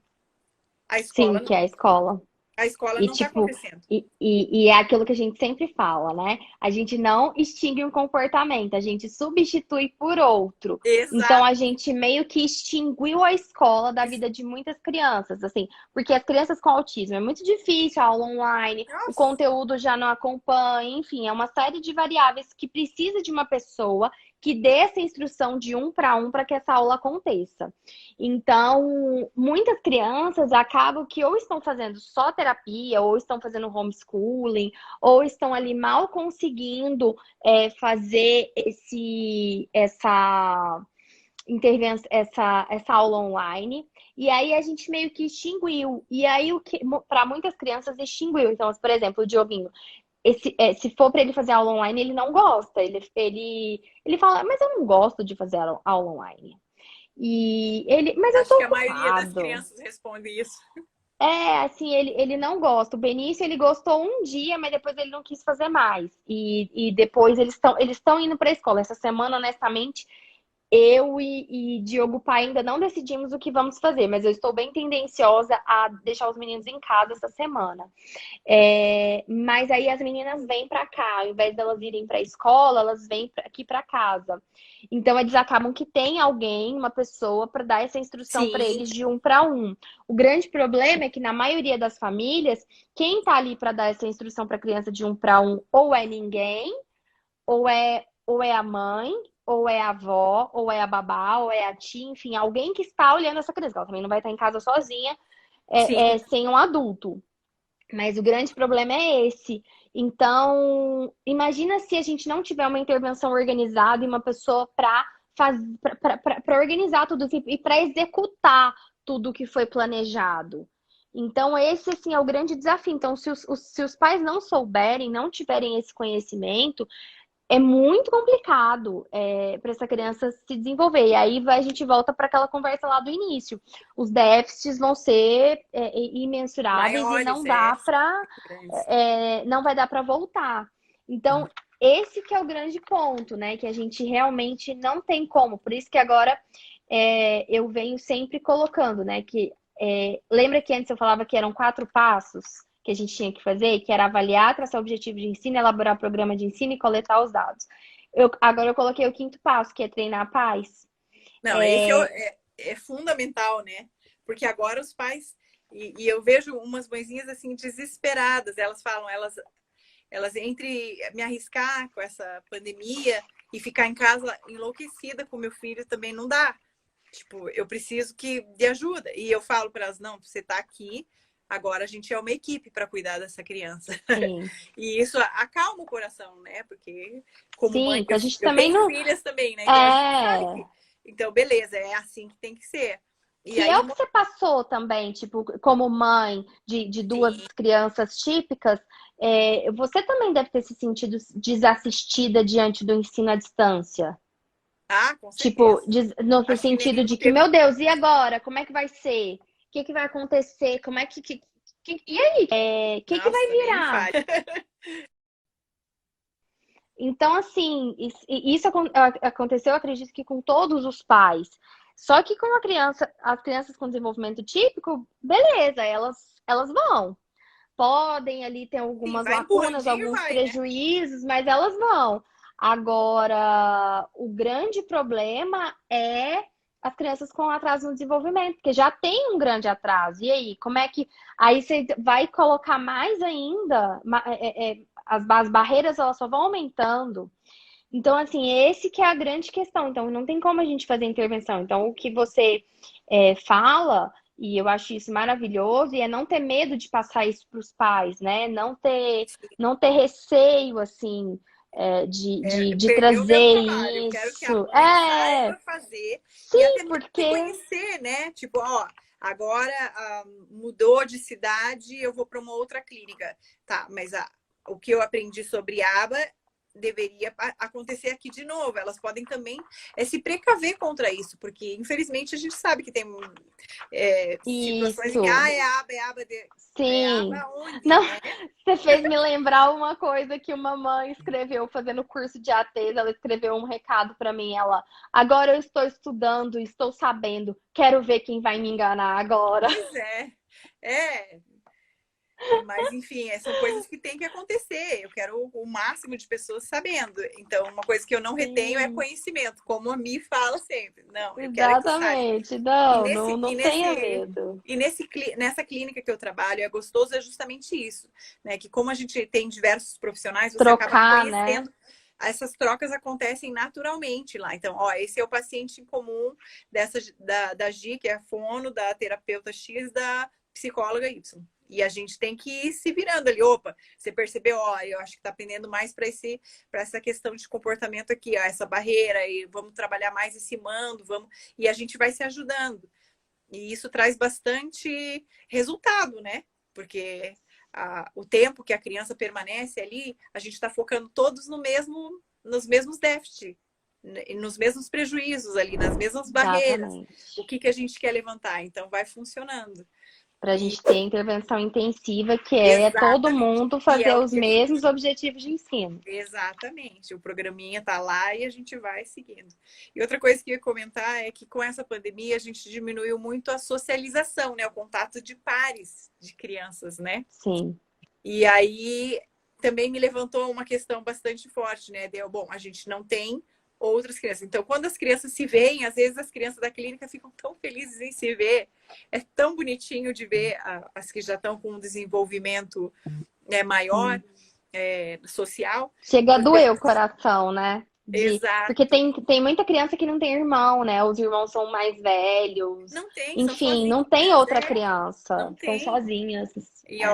A escola. Sim, que é a escola. A escola não está acontecendo. E é aquilo que a gente sempre fala, né? A gente não extingue um comportamento, a gente substitui por outro. Exato. Então, a gente meio que extinguiu a escola da vida de muitas crianças, assim. Porque as crianças com autismo é muito difícil, a aula online, o conteúdo já não acompanha, enfim, é uma série de variáveis que precisa de uma pessoa que dê essa instrução de 1 para 1 para que essa aula aconteça. Então, muitas crianças acabam que ou estão fazendo só terapia, ou estão fazendo homeschooling, ou estão ali mal conseguindo fazer essa intervenção, essa aula online. E aí a gente meio que extinguiu. E aí o que para muitas crianças extinguiu. Então, por exemplo, o Dioguinho, se for para ele fazer aula online, ele não gosta. Ele fala, mas eu não gosto de fazer aula online. Mas eu tô ocupado. Acho que a maioria das crianças responde isso. Assim, ele não gosta. O Benício, ele gostou um dia, mas depois ele não quis fazer mais. E depois eles estão indo para a escola. Essa semana, honestamente, eu e Diogo Pai ainda não decidimos o que vamos fazer, mas eu estou bem tendenciosa a deixar os meninos em casa essa semana. Mas aí as meninas vêm para cá, ao invés delas irem para a escola, elas vêm aqui para casa. Então eles acabam que tem alguém, uma pessoa, para dar essa instrução para eles de 1 para 1. O grande problema é que na maioria das famílias, quem está ali para dar essa instrução para a criança de 1 para 1 ou é ninguém, ou é a mãe, ou é a avó, ou é a babá, ou é a tia, enfim, alguém que está olhando essa criança. Ela também não vai estar em casa sozinha, sem um adulto. Mas o grande problema é esse. Então, imagina se a gente não tiver uma intervenção organizada e uma pessoa para organizar tudo e para executar tudo que foi planejado. Então, esse assim, é o grande desafio. Então, se os pais não souberem, não tiverem esse conhecimento, é muito complicado para essa criança se desenvolver. E aí a gente volta para aquela conversa lá do início. Os déficits vão ser imensuráveis maiores, e não vai dar para voltar. Então, esse que é o grande ponto, né? Que a gente realmente não tem como. Por isso que agora eu venho sempre colocando, né? Que lembra que antes eu falava que eram 4 passos que a gente tinha que fazer, que era avaliar, traçar objetivo de ensino, elaborar programa de ensino e coletar os dados. Agora eu coloquei o 5º passo, que é treinar pais. Não, esse é fundamental, né? Porque agora os pais... E eu vejo umas mãezinhas assim desesperadas. Elas falam, elas entre me arriscar com essa pandemia e ficar em casa enlouquecida com meu filho também não dá. Tipo, eu preciso de ajuda. E eu falo para elas, não, você tá aqui, agora a gente é uma equipe para cuidar dessa criança. Sim. E isso acalma o coração, né? Porque como mãe, Sim, a gente eu também tenho não. filhas também, né? Então a gente sabe É. que, então beleza, é assim que tem que ser. E Que é aí, o que você passou também, tipo, como mãe de duas sim, crianças típicas, você também deve ter se sentido desassistida diante do ensino à distância. ah, com Tipo, certeza. no Acho que sentido nenhum de que, teve. meu Deus, e agora? Como é que vai ser? O que que vai acontecer? Como é e aí? O que que vai Nossa, nem me virar? fale. Então, assim, isso aconteceu, eu acredito que com todos os pais. Só que com as crianças com desenvolvimento típico, beleza, elas vão. Podem ali ter Sim, algumas vai lacunas, empurrandinho, alguns vai, né? prejuízos, mas elas vão. Agora, o grande problema é as crianças com atraso no desenvolvimento, porque já tem um grande atraso. E aí, como é que. Aí você vai colocar mais ainda, as barreiras elas só vão aumentando. Então, assim, esse que é a grande questão. Então, não tem como a gente fazer intervenção. Então, o que você fala, e eu acho isso maravilhoso, e é não ter medo de passar isso para os pais, né? Não ter receio, assim, de Perdeu o meu trazer trabalho. Eu quero que a isso. mãe saiba fazer e Sim, até mesmo porque reconhecer, né? Tipo, ó, agora mudou de cidade, eu vou para uma outra clínica. Tá, mas o que eu aprendi sobre aba deveria acontecer aqui de novo. Elas podem também se precaver contra isso, porque infelizmente a gente sabe que tem situações em que isso. é aba, é Sim. aba onde, Não, né? você fez me lembrar uma coisa que uma mãe escreveu fazendo curso de ATs. Ela escreveu um recado para mim. Ela, agora eu estou estudando, estou sabendo, quero ver quem vai me enganar agora. Pois é. É, mas, enfim, são coisas que têm que acontecer. Eu quero o máximo de pessoas sabendo. Então, uma coisa que eu não retenho é Sim, conhecimento, como a Mi fala sempre. Não, eu quero é que saiba. exatamente. E Não, não, nesse, e não tenha nesse, medo. e nessa clínica que eu trabalho, é gostoso é justamente isso, né? Que como a gente tem diversos profissionais, você acaba Trocar, né? conhecendo. Essas trocas acontecem naturalmente lá. Então, ó, esse é o paciente em comum da Gi, que é a fono, da terapeuta X, da psicóloga Y. E a gente tem que ir se virando ali. Opa, você percebeu? Ó, eu acho que está pendendo mais para essa questão de comportamento aqui, ó, essa barreira, e vamos trabalhar mais esse mando, vamos. E a gente vai se ajudando. E isso traz bastante resultado, né? Porque o tempo que a criança permanece ali, a gente está focando todos nos mesmos déficits, nos mesmos prejuízos ali, nas mesmas barreiras. O Exatamente. que a gente quer levantar? Então vai funcionando. Para a E gente ter intervenção intensiva, que é todo exatamente. mundo E é fazer o os que a gente. mesmos objetivos de ensino. Exatamente. O programinha tá lá e a gente vai seguindo. E outra coisa que eu ia comentar é que com essa pandemia a gente diminuiu muito a socialização, né? O contato de pares de crianças, né? Sim. E aí também me levantou uma questão bastante forte, né? Deu, bom, a gente não tem outras crianças. Então, quando as crianças se veem, às vezes as crianças da clínica ficam tão felizes em se ver. É tão bonitinho de ver as que já estão com um desenvolvimento maior, Sim. social. Chega a Porque, doer o coração, né? Porque exato, tem muita criança que não tem irmão, né? Os irmãos são mais velhos. não tem, são Enfim, não sozinhos, tem outra é, criança. não São tem. sozinhas. E É.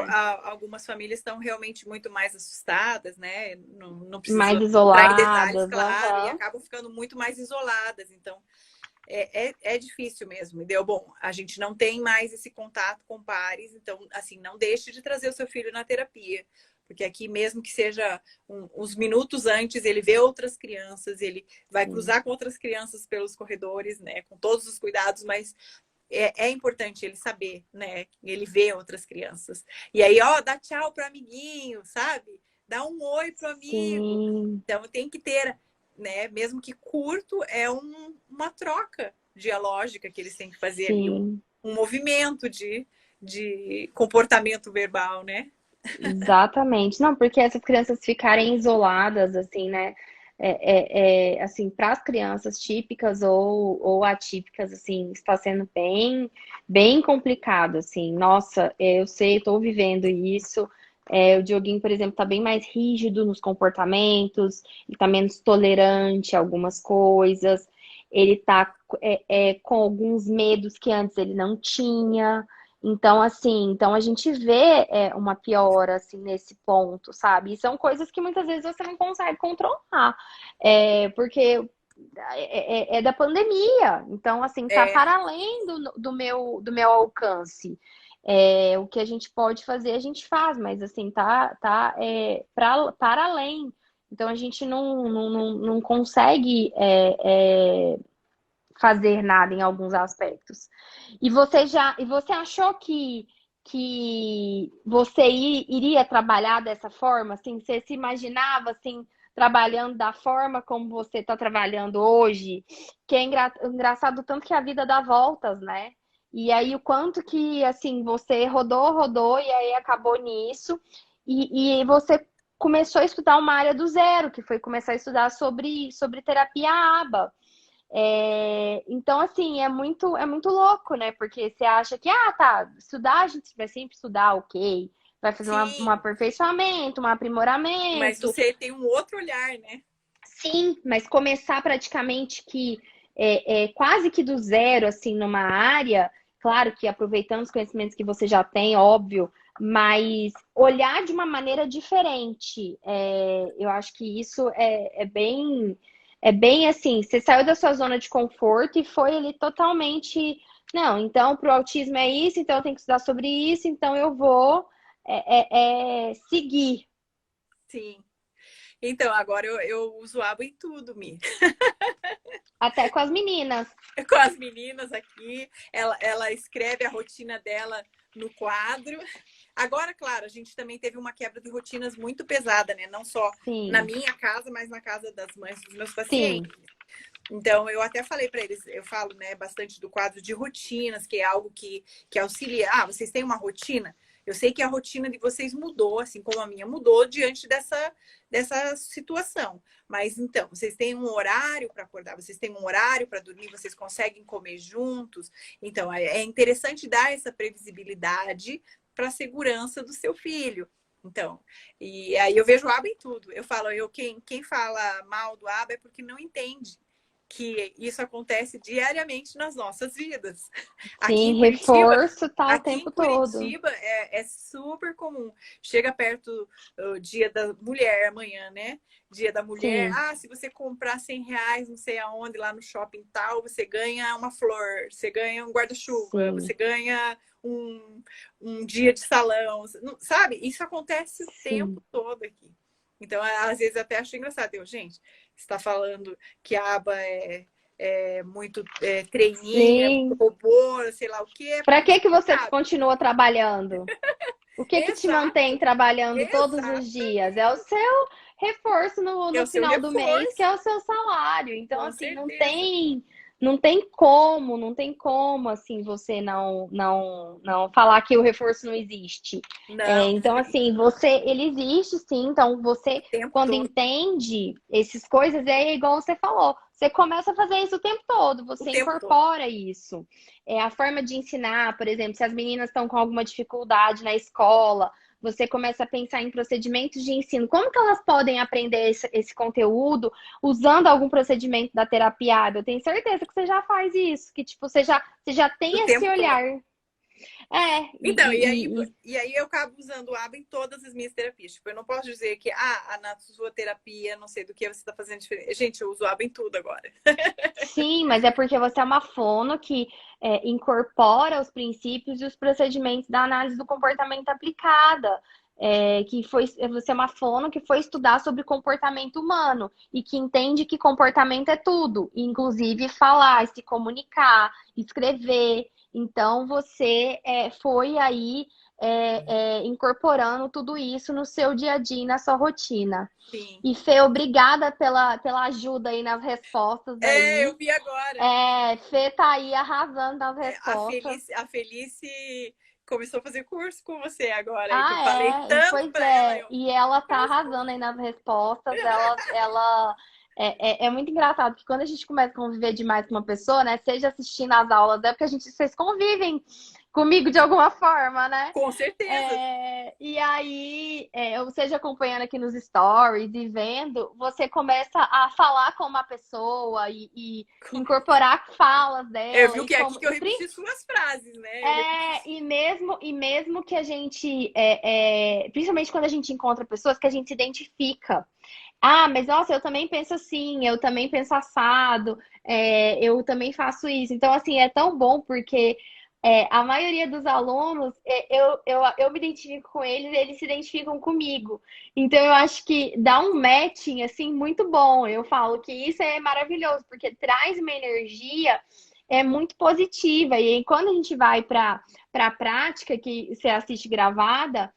algumas famílias estão realmente muito mais assustadas, né? Não preciso Mais entrar em detalhes, isoladas. claro, e Aham. acabam ficando muito mais isoladas. Então, é difícil mesmo. E deu bom, a gente não tem mais esse contato com pares, então, assim, não deixe de trazer o seu filho na terapia. Porque aqui, mesmo que seja uns minutos antes, ele vê outras crianças, ele vai Sim. cruzar com outras crianças pelos corredores, né? Com todos os cuidados, mas é importante ele saber, né? Ele vê outras crianças. E aí, ó, dá tchau pro amiguinho, sabe? Dá um oi pro amigo. Sim. Então tem que ter, né? Mesmo que curto, é uma troca dialógica que eles têm que fazer ali, Sim. um movimento de comportamento verbal, né? Exatamente. Não, porque essas crianças ficarem isoladas, assim, né? Assim, para as crianças típicas ou atípicas, assim, está sendo bem complicado, assim. Nossa, eu sei, estou vivendo isso. O Dioguinho, por exemplo, está bem mais rígido nos comportamentos, ele está menos tolerante a algumas coisas, ele está com alguns medos que antes ele não tinha. Então, assim, então a gente vê uma piora, assim, nesse ponto, sabe? E são coisas que muitas vezes você não consegue controlar, porque é da pandemia. Então, assim, tá É, para além do meu alcance. O que a gente pode fazer, a gente faz, mas, assim, para além. Então, a gente não consegue fazer nada em alguns aspectos. E você achou que você iria trabalhar dessa forma? Assim, você se imaginava assim trabalhando da forma como você está trabalhando hoje? Que é engraçado tanto que a vida dá voltas, né? E aí o quanto que assim você rodou, rodou e aí acabou nisso e você começou a estudar uma área do zero, que foi começar a estudar sobre terapia ABA. Então, assim, é muito louco, né? Porque você acha que, tá, estudar, a gente vai sempre estudar, ok. Vai fazer um sim, aperfeiçoamento, um mas aprimoramento. você tem um outro olhar, né? Sim, mas começar praticamente que quase que do zero, assim, numa área, claro que aproveitando os conhecimentos que você já tem, óbvio, mas olhar de uma maneira diferente. Eu acho que isso é bem assim, você saiu da sua zona de conforto e foi ali totalmente, não, então pro autismo é isso, então eu tenho que estudar sobre isso, então eu vou seguir. Sim. Então, agora eu uso aba em tudo, Mi. Até com as meninas. Com as meninas aqui, ela escreve a rotina dela no quadro. Agora, claro, a gente também teve uma quebra de rotinas muito pesada, né? Não só na Sim, minha casa, mas na casa das mães dos meus sim, pacientes. Então, eu até falei para eles, eu falo, né, bastante do quadro de rotinas, que é algo que auxilia. Vocês têm uma rotina? Eu sei que a rotina de vocês mudou, assim como a minha mudou, diante dessa situação. Mas então, vocês têm um horário para acordar, vocês têm um horário para dormir, vocês conseguem comer juntos. Então, é interessante dar essa previsibilidade para a segurança do seu filho. Então, e aí eu vejo o aba em tudo. Eu falo, quem fala mal do aba é porque não entende que isso acontece diariamente nas nossas vidas. Aqui em sim, Curitiba, reforço tá o aqui em tempo todo. Curitiba é super comum. Chega perto o dia da mulher amanhã, né? Dia da mulher. Sim, Se você comprar R$ 100, não sei aonde, lá no shopping tal, você ganha uma flor, você ganha um guarda-chuva, você sim, ganha um dia de salão, sabe? Isso acontece o tempo sim, todo aqui. Então, às vezes, até acho engraçado. Gente, está falando que a aba é muito treininho, é muito sim. robô, sei lá o que, é Para porque que que você você sabe. continua trabalhando? O que que te mantém Exato, trabalhando todos os dias? É o exatamente. seu reforço no, É o no seu final do mês, que reforço, é o seu salário. Então, com assim, não certeza. tem, não tem como, assim, você não falar que o reforço não existe. Não, Então, assim, ele existe sim. Então, o você, tempo quando todo. entende essas coisas, é igual você falou. Você começa a fazer isso o tempo todo, O você tempo todo. incorpora isso. A forma de ensinar, por exemplo, se as meninas estão com alguma dificuldade na escola, você começa a pensar em procedimentos de ensino. Como que elas podem aprender esse conteúdo usando algum procedimento da terapia hábil? Eu tenho certeza que você já faz isso, que tipo, você já O tem esse tempo todo. olhar. Então, e aí, E e aí eu acabo usando o aba em todas as minhas terapias. Tipo, eu não posso dizer que, na sua terapia, não sei do que você está fazendo diferente. Gente, eu uso o aba em tudo agora. sim, mas é porque você é uma fono que incorpora os princípios e os procedimentos da análise do comportamento aplicada. Você é uma fono que foi estudar sobre comportamento humano e que entende que comportamento é tudo, inclusive falar, se comunicar, escrever. Então você foi aí incorporando tudo isso no seu dia a dia, e na sua rotina. Sim. E Fê, obrigada pela ajuda aí nas respostas Eu aí. vi agora. Fê tá aí arrasando nas A respostas. Felice, a Felice começou a fazer curso com você agora, aí que eu falei Ah, é? tanto Pois para ela. é. E ela tá arrasando aí nas respostas. É muito engraçado, porque quando a gente começa a conviver demais com uma pessoa, né? Seja assistindo às aulas, é porque vocês convivem comigo de alguma forma, né? Com certeza. E aí, eu seja acompanhando aqui nos stories e vendo, você começa a falar com uma pessoa e incorporar falas Eu dela vi e que é aqui como que eu repeti suas frases, né? e mesmo que a gente, principalmente quando a gente encontra pessoas que a gente se identifica. Ah, mas nossa, eu também penso assim, eu também penso assado, eu também faço isso. Então, assim, é tão bom porque a maioria dos alunos, eu me identifico com eles e eles se identificam comigo. Então, eu acho que dá um matching, assim, muito bom. Eu falo que isso é maravilhoso, porque traz uma energia muito positiva. E aí, quando a gente vai para a prática, que você assiste gravada,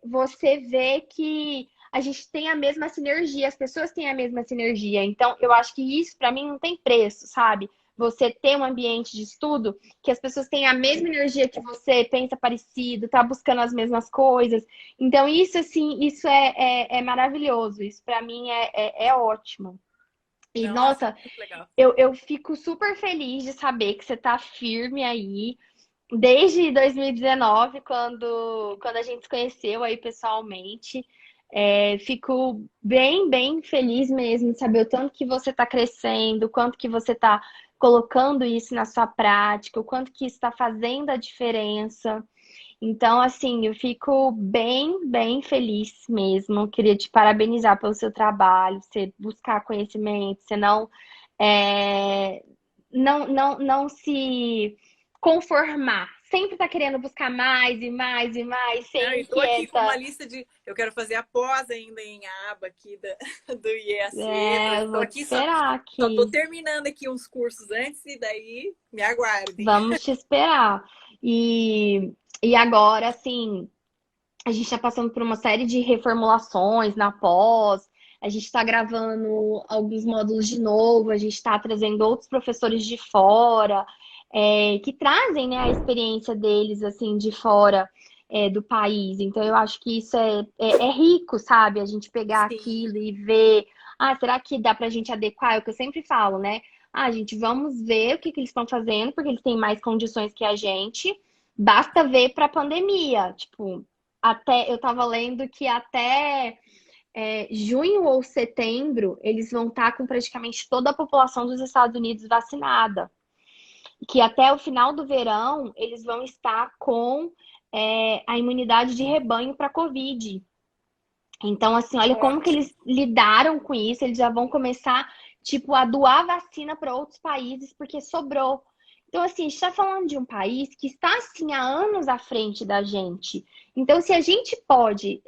você vê que a gente tem a mesma sinergia, as pessoas têm a mesma sinergia. Então, eu acho que isso, para mim, não tem preço, sabe? Você ter um ambiente de estudo que as pessoas têm a mesma energia que você, pensa parecido, tá buscando as mesmas coisas. Então, isso, assim, isso é maravilhoso. Isso, para mim, é ótimo. E, Nossa, nossa, muito legal. eu fico super feliz de saber que você tá firme aí. Desde 2019, quando a gente se conheceu aí pessoalmente, fico bem, bem feliz mesmo de saber o tanto que você está crescendo, o quanto que você está colocando isso na sua prática, o quanto que isso está fazendo a diferença. Então, assim, eu fico bem, bem feliz mesmo. Queria te parabenizar pelo seu trabalho, você buscar conhecimento, você é, não se conformar. Sempre tá querendo buscar mais e mais e mais, Não, ser e tô aqui com uma inquieta. lista de. Eu quero fazer a pós ainda em aba aqui do IEAC. Eu Tô vou te aqui, esperar só tô aqui. terminando aqui uns cursos antes e daí me aguardem. Vamos te esperar. E agora, assim, a gente está passando por uma série de reformulações na pós. A gente está gravando alguns módulos de novo, a gente está trazendo outros professores de fora, que trazem, né, a experiência deles assim de fora do país. Então eu acho que isso é rico, sabe? A gente pegar Sim. aquilo e ver, será que dá para a gente adequar? É o que eu sempre falo, né? Gente, vamos ver o que que eles estão fazendo, porque eles têm mais condições que a gente. Basta ver para a pandemia, tipo, eu estava lendo que até junho ou setembro eles vão estar com praticamente toda a população dos Estados Unidos vacinada. Que até o final do verão eles vão estar com a imunidade de rebanho para a Covid. Então, assim, olha como que Ótimo. eles lidaram com isso. Eles já vão começar, tipo, a doar vacina para outros países porque sobrou. Então, assim, a gente está falando de um país que está, assim, há anos à frente da gente. Então, se a gente pode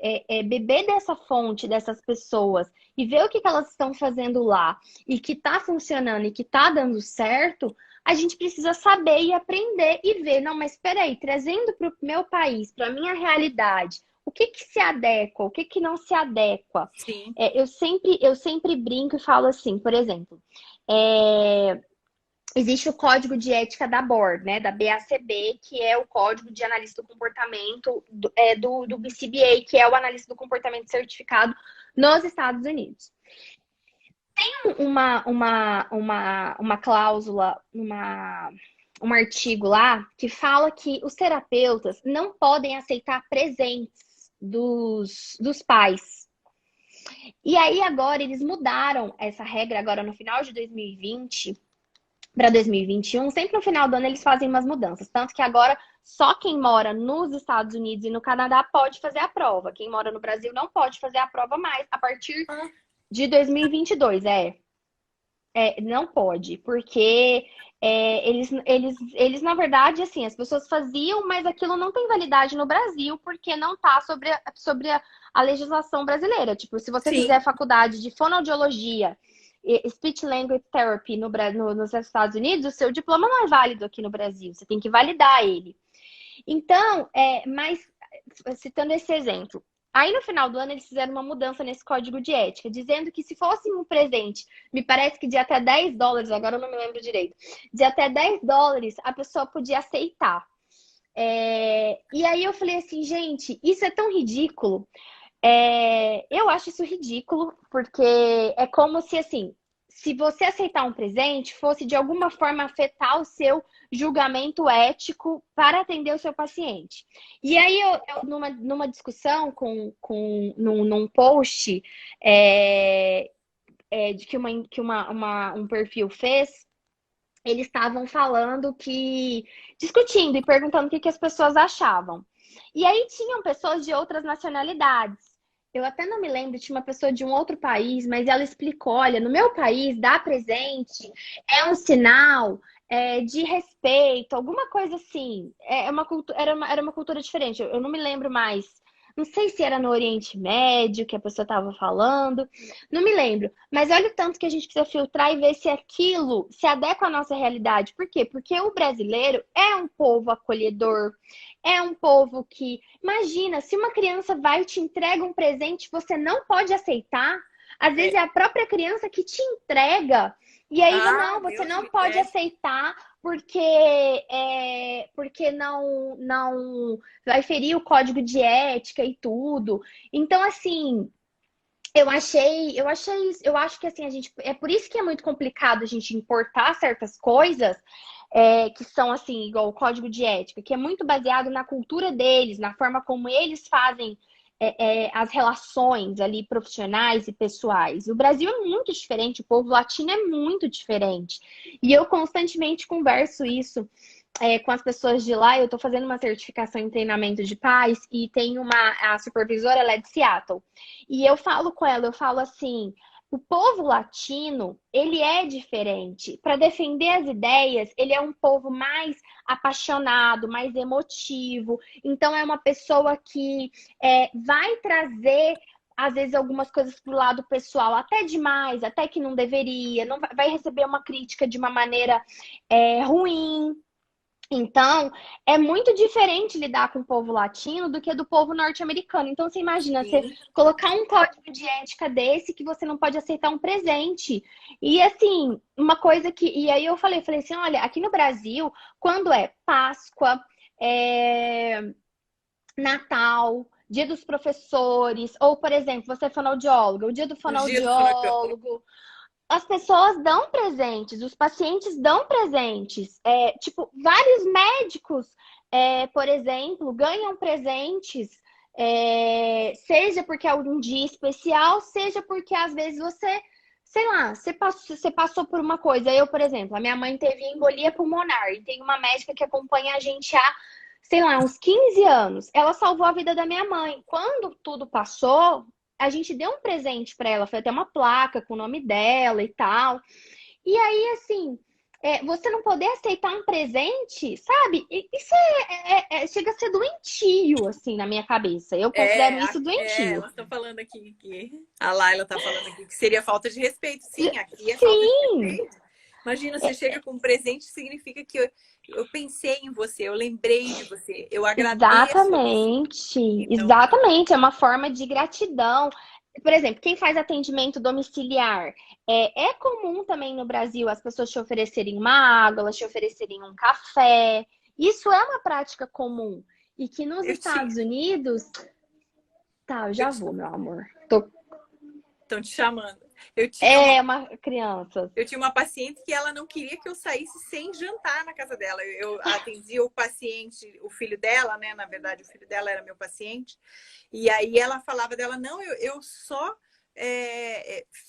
beber dessa fonte, dessas pessoas, e ver o que elas estão fazendo lá, e que está funcionando e que está dando certo, a gente precisa saber e aprender e ver, não, mas espera aí, trazendo para o meu país, para a minha realidade, o que que se adequa, o que que não se adequa. Sim. Eu sempre brinco e falo assim, por exemplo, existe o código de ética da board, né, da BACB, que é o código de analista do comportamento do BCBA, que é o analista do comportamento certificado nos Estados Unidos. Tem uma cláusula, um artigo lá que fala que os terapeutas não podem aceitar presentes dos pais. E aí agora eles mudaram essa regra agora no final de 2020 para 2021. Sempre no final do ano eles fazem umas mudanças. Tanto que agora só quem mora nos Estados Unidos e no Canadá pode fazer a prova. Quem mora no Brasil não pode fazer a prova mais a partir de 2022. Não pode, porque eles, na verdade, assim, as pessoas faziam, mas aquilo não tem validade no Brasil, porque não está sobre a legislação brasileira. Tipo, se você Sim. fizer faculdade de fonoaudiologia, Speech Language Therapy nos Estados Unidos, o seu diploma não é válido aqui no Brasil, você tem que validar ele. Então, mas citando esse exemplo, aí no final do ano eles fizeram uma mudança nesse código de ética, dizendo que se fosse um presente, me parece que de até $10, agora eu não me lembro direito, de até $10 a pessoa podia aceitar. E aí eu falei assim, gente, isso é tão ridículo. Eu acho isso ridículo, porque é como se assim, se você aceitar um presente, fosse de alguma forma afetar o seu julgamento ético para atender o seu paciente. E aí, numa discussão num post de um perfil fez, eles estavam falando discutindo e perguntando o que as pessoas achavam. E aí tinham pessoas de outras nacionalidades. Eu até não me lembro, tinha uma pessoa de um outro país, mas ela explicou: olha, no meu país, dar presente é um sinal de respeito, alguma coisa assim. Era uma cultura diferente, eu não me lembro mais. Não sei se era no Oriente Médio que a pessoa estava falando, não me lembro. Mas olha o tanto que a gente precisa filtrar e ver se aquilo se adequa à nossa realidade. Por quê? Porque o brasileiro é um povo acolhedor, é um povo que... Imagina, se uma criança vai e te entrega um presente, você não pode aceitar. Às vezes é a própria criança que te entrega. E aí, não, você não pode aceitar porque não vai ferir o código de ética e tudo. Então, assim, eu acho que assim, é por isso que é muito complicado a gente importar certas coisas que são assim, igual o código de ética, que é muito baseado na cultura deles, na forma como eles fazem as relações ali profissionais e pessoais. O Brasil é muito diferente, o povo latino é muito diferente. E eu constantemente converso isso com as pessoas de lá. Eu estou fazendo uma certificação em treinamento de pais e tem a supervisora, ela é de Seattle. E eu falo com ela, eu falo assim: o povo latino, ele é diferente. Para defender as ideias, ele é um povo mais apaixonado, mais emotivo. Então, é uma pessoa que vai trazer, às vezes, algumas coisas para o lado pessoal, até demais, até que não deveria. Não vai receber uma crítica de uma maneira ruim. Então, é muito diferente lidar com o povo latino do que do povo norte-americano. Então, você imagina, você colocar um código de ética desse que você não pode aceitar um presente. E, assim, uma coisa que... E aí eu falei assim, olha, aqui no Brasil, quando é Páscoa, Natal, Dia dos Professores, ou, por exemplo, você é fonoaudiólogo, o dia do fonoaudiólogo... As pessoas dão presentes, os pacientes dão presentes. Tipo, vários médicos, por exemplo, ganham presentes, seja porque é um dia especial, seja porque às vezes você, sei lá, você passou por uma coisa. Eu, por exemplo, a minha mãe teve embolia pulmonar e tem uma médica que acompanha a gente há, sei lá, uns 15 anos. Ela salvou a vida da minha mãe. Quando tudo passou, a gente deu um presente para ela, foi até uma placa com o nome dela e tal. E aí, assim, você não poder aceitar um presente, sabe? Isso chega a ser doentio, assim, na minha cabeça. Eu considero isso doentio. Elas estão falando aqui que... A Laila está falando aqui que seria falta de respeito. Sim, aqui é Sim. falta de respeito. Imagina, você chega com um presente, significa que eu pensei em você, eu lembrei de você, eu agradeço. Exatamente, então... exatamente, é uma forma de gratidão. Por exemplo, quem faz atendimento domiciliar, é comum também no Brasil as pessoas te oferecerem uma água, elas te oferecerem um café. Isso é uma prática comum. E que nos Estados Unidos... Tá, eu já vou, meu amor. Estão te chamando. Uma criança. Eu tinha uma paciente que ela não queria que eu saísse sem jantar na casa dela. Eu atendia o paciente, o filho dela, né? Na verdade, o filho dela era meu paciente. E aí ela falava dela, não, eu só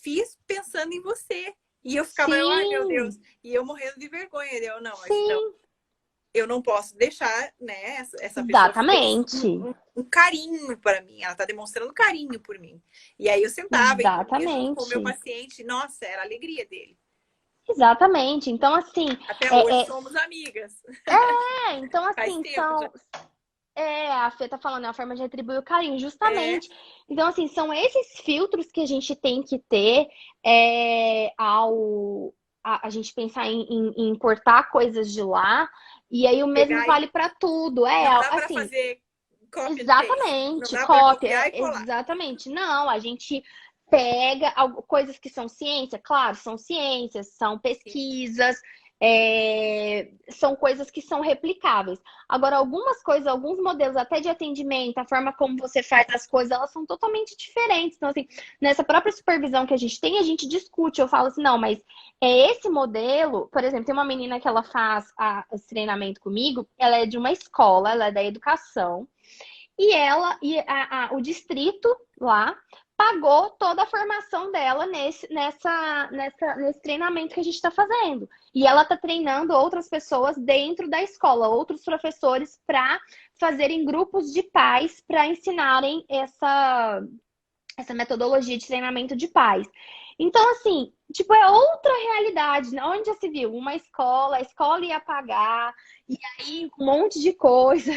fiz pensando em você. E eu ficava, ai meu Deus. E eu morrendo de vergonha. Eu, não, mas então, eu não posso deixar, né, essa pessoa Exatamente. Um carinho para mim. Ela está demonstrando carinho por mim. E aí eu sentava Exatamente. com o meu paciente. Nossa, era a alegria dele. Exatamente. Então, assim... Até hoje somos amigas. Então, assim, a Fê tá falando, é a forma de retribuir o carinho, justamente. Então, assim, são esses filtros que a gente tem que ter a gente pensar em importar coisas de lá. E aí o mesmo vale para tudo. Não dá pra assim, fazer copy exatamente, não dá cópia. E colar. Exatamente. Não, a gente pega coisas que são ciência, claro, são ciências, são pesquisas. são coisas que são replicáveis. Agora, algumas coisas, alguns modelos até de atendimento, a forma como você faz as coisas, elas são totalmente diferentes. Então, assim, nessa própria supervisão que a gente tem, a gente discute. Eu falo assim, não, mas esse modelo, por exemplo, tem uma menina que ela faz esse treinamento comigo, ela é de uma escola, ela é da educação, e o distrito lá pagou toda a formação dela nesse treinamento que a gente está fazendo. E ela está treinando outras pessoas dentro da escola, outros professores, para fazerem grupos de pais para ensinarem essa metodologia de treinamento de pais. Então, assim, tipo, é outra realidade, né? Onde já se viu? Uma escola, a escola ia pagar, e aí um monte de coisa.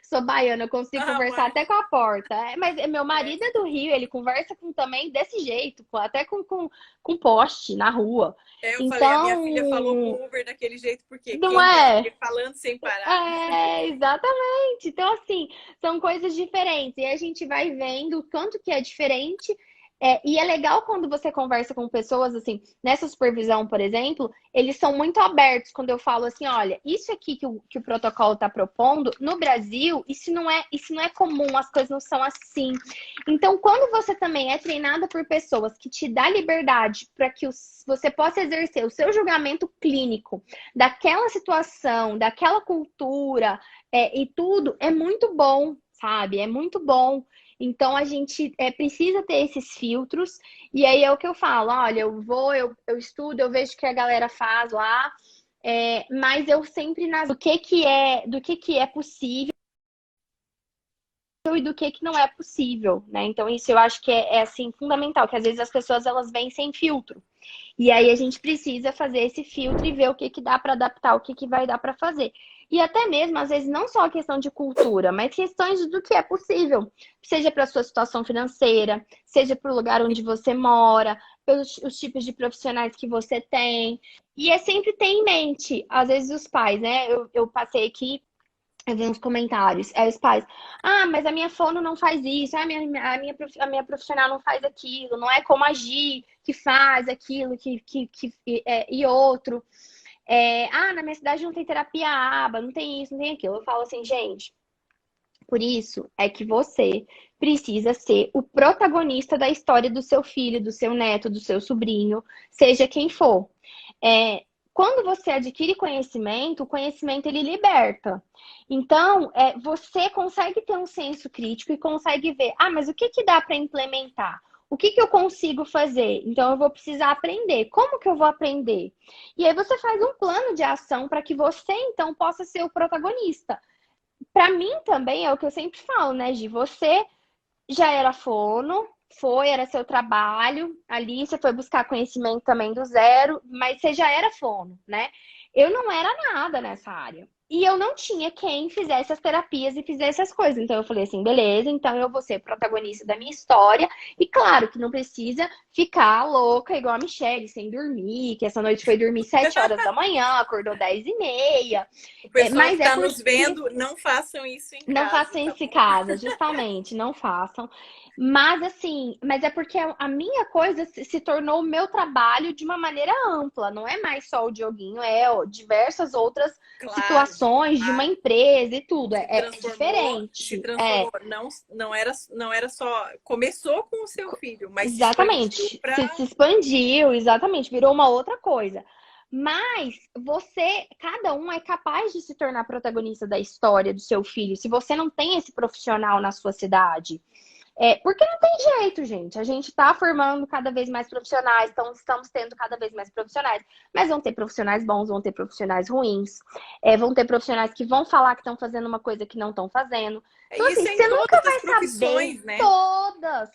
Sou baiana, eu consigo conversar até com a porta. Mas meu marido é do Rio, ele conversa também desse jeito, até com poste na rua. Eu falei, a minha filha falou com o Uber daquele jeito, porque não quem é falando sem parar. Exatamente. Então, assim, são coisas diferentes. E a gente vai vendo o quanto que é diferente. E é legal quando você conversa com pessoas, assim, nessa supervisão, por exemplo, eles são muito abertos quando eu falo assim, olha, isso aqui que o protocolo está propondo, no Brasil, isso não é comum, as coisas não são assim. Então, quando você também é treinada por pessoas que te dá liberdade para que você possa exercer o seu julgamento clínico daquela situação, daquela cultura e tudo, é muito bom, sabe? É muito bom. Então, a gente precisa ter esses filtros. E aí é o que eu falo. Olha, eu estudo, eu vejo o que a galera faz lá. Mas eu sempre do que é possível e do que não é possível, né? Então, isso eu acho que assim, fundamental. Que às vezes as pessoas, elas vêm sem filtro. E aí a gente precisa fazer esse filtro e ver o que dá para adaptar, o que vai dar para fazer. E até mesmo, às vezes, não só a questão de cultura, mas questões do que é possível. Seja para a sua situação financeira, seja para o lugar onde você mora, pelos os tipos de profissionais que você tem. E é sempre ter em mente, às vezes, os pais, né? Eu passei aqui, eu vi uns comentários, os pais, mas a minha fono não faz isso, a minha profissional não faz aquilo, não é como agir que faz aquilo e outro. Na minha cidade não tem terapia aba, não tem isso, não tem aquilo. Eu falo assim, gente, por isso é que você precisa ser o protagonista da história do seu filho, do seu neto, do seu sobrinho, seja quem for. Quando você adquire conhecimento, o conhecimento ele liberta. Então, você consegue ter um senso crítico e consegue ver, mas o que dá para implementar? O que eu consigo fazer? Então, eu vou precisar aprender. Como que eu vou aprender? E aí você faz um plano de ação para que você, então, possa ser o protagonista. Para mim também é o que eu sempre falo, né, Gi? Você já era fono, era seu trabalho, ali você foi buscar conhecimento também do zero, mas você já era fono, né? Eu não era nada nessa área. E eu não tinha quem fizesse as terapias e fizesse as coisas. Então eu falei assim, beleza, então eu vou ser protagonista da minha história. E claro que não precisa ficar louca igual a Michelle, sem dormir, que essa noite foi dormir 7 horas da manhã, acordou 10h30. O pessoal que está nos vendo, não façam isso em casa. Não façam isso em casa, justamente, não façam. Mas assim, é porque a minha coisa se tornou o meu trabalho de uma maneira ampla. Não é mais só o Dioguinho, diversas outras situações de uma empresa e tudo. É diferente. Se transformou. Não era só. Começou com o seu filho, mas exatamente. Se expandiu, exatamente, virou uma outra coisa. Mas cada um é capaz de se tornar protagonista da história do seu filho. Se você não tem esse profissional na sua cidade. Porque não tem jeito, gente. A gente está formando cada vez mais profissionais, então estamos tendo cada vez mais profissionais. Mas vão ter profissionais bons, vão ter profissionais ruins. Vão ter profissionais que vão falar que estão fazendo uma coisa que não estão fazendo. Então, assim, você nunca vai saber. Né?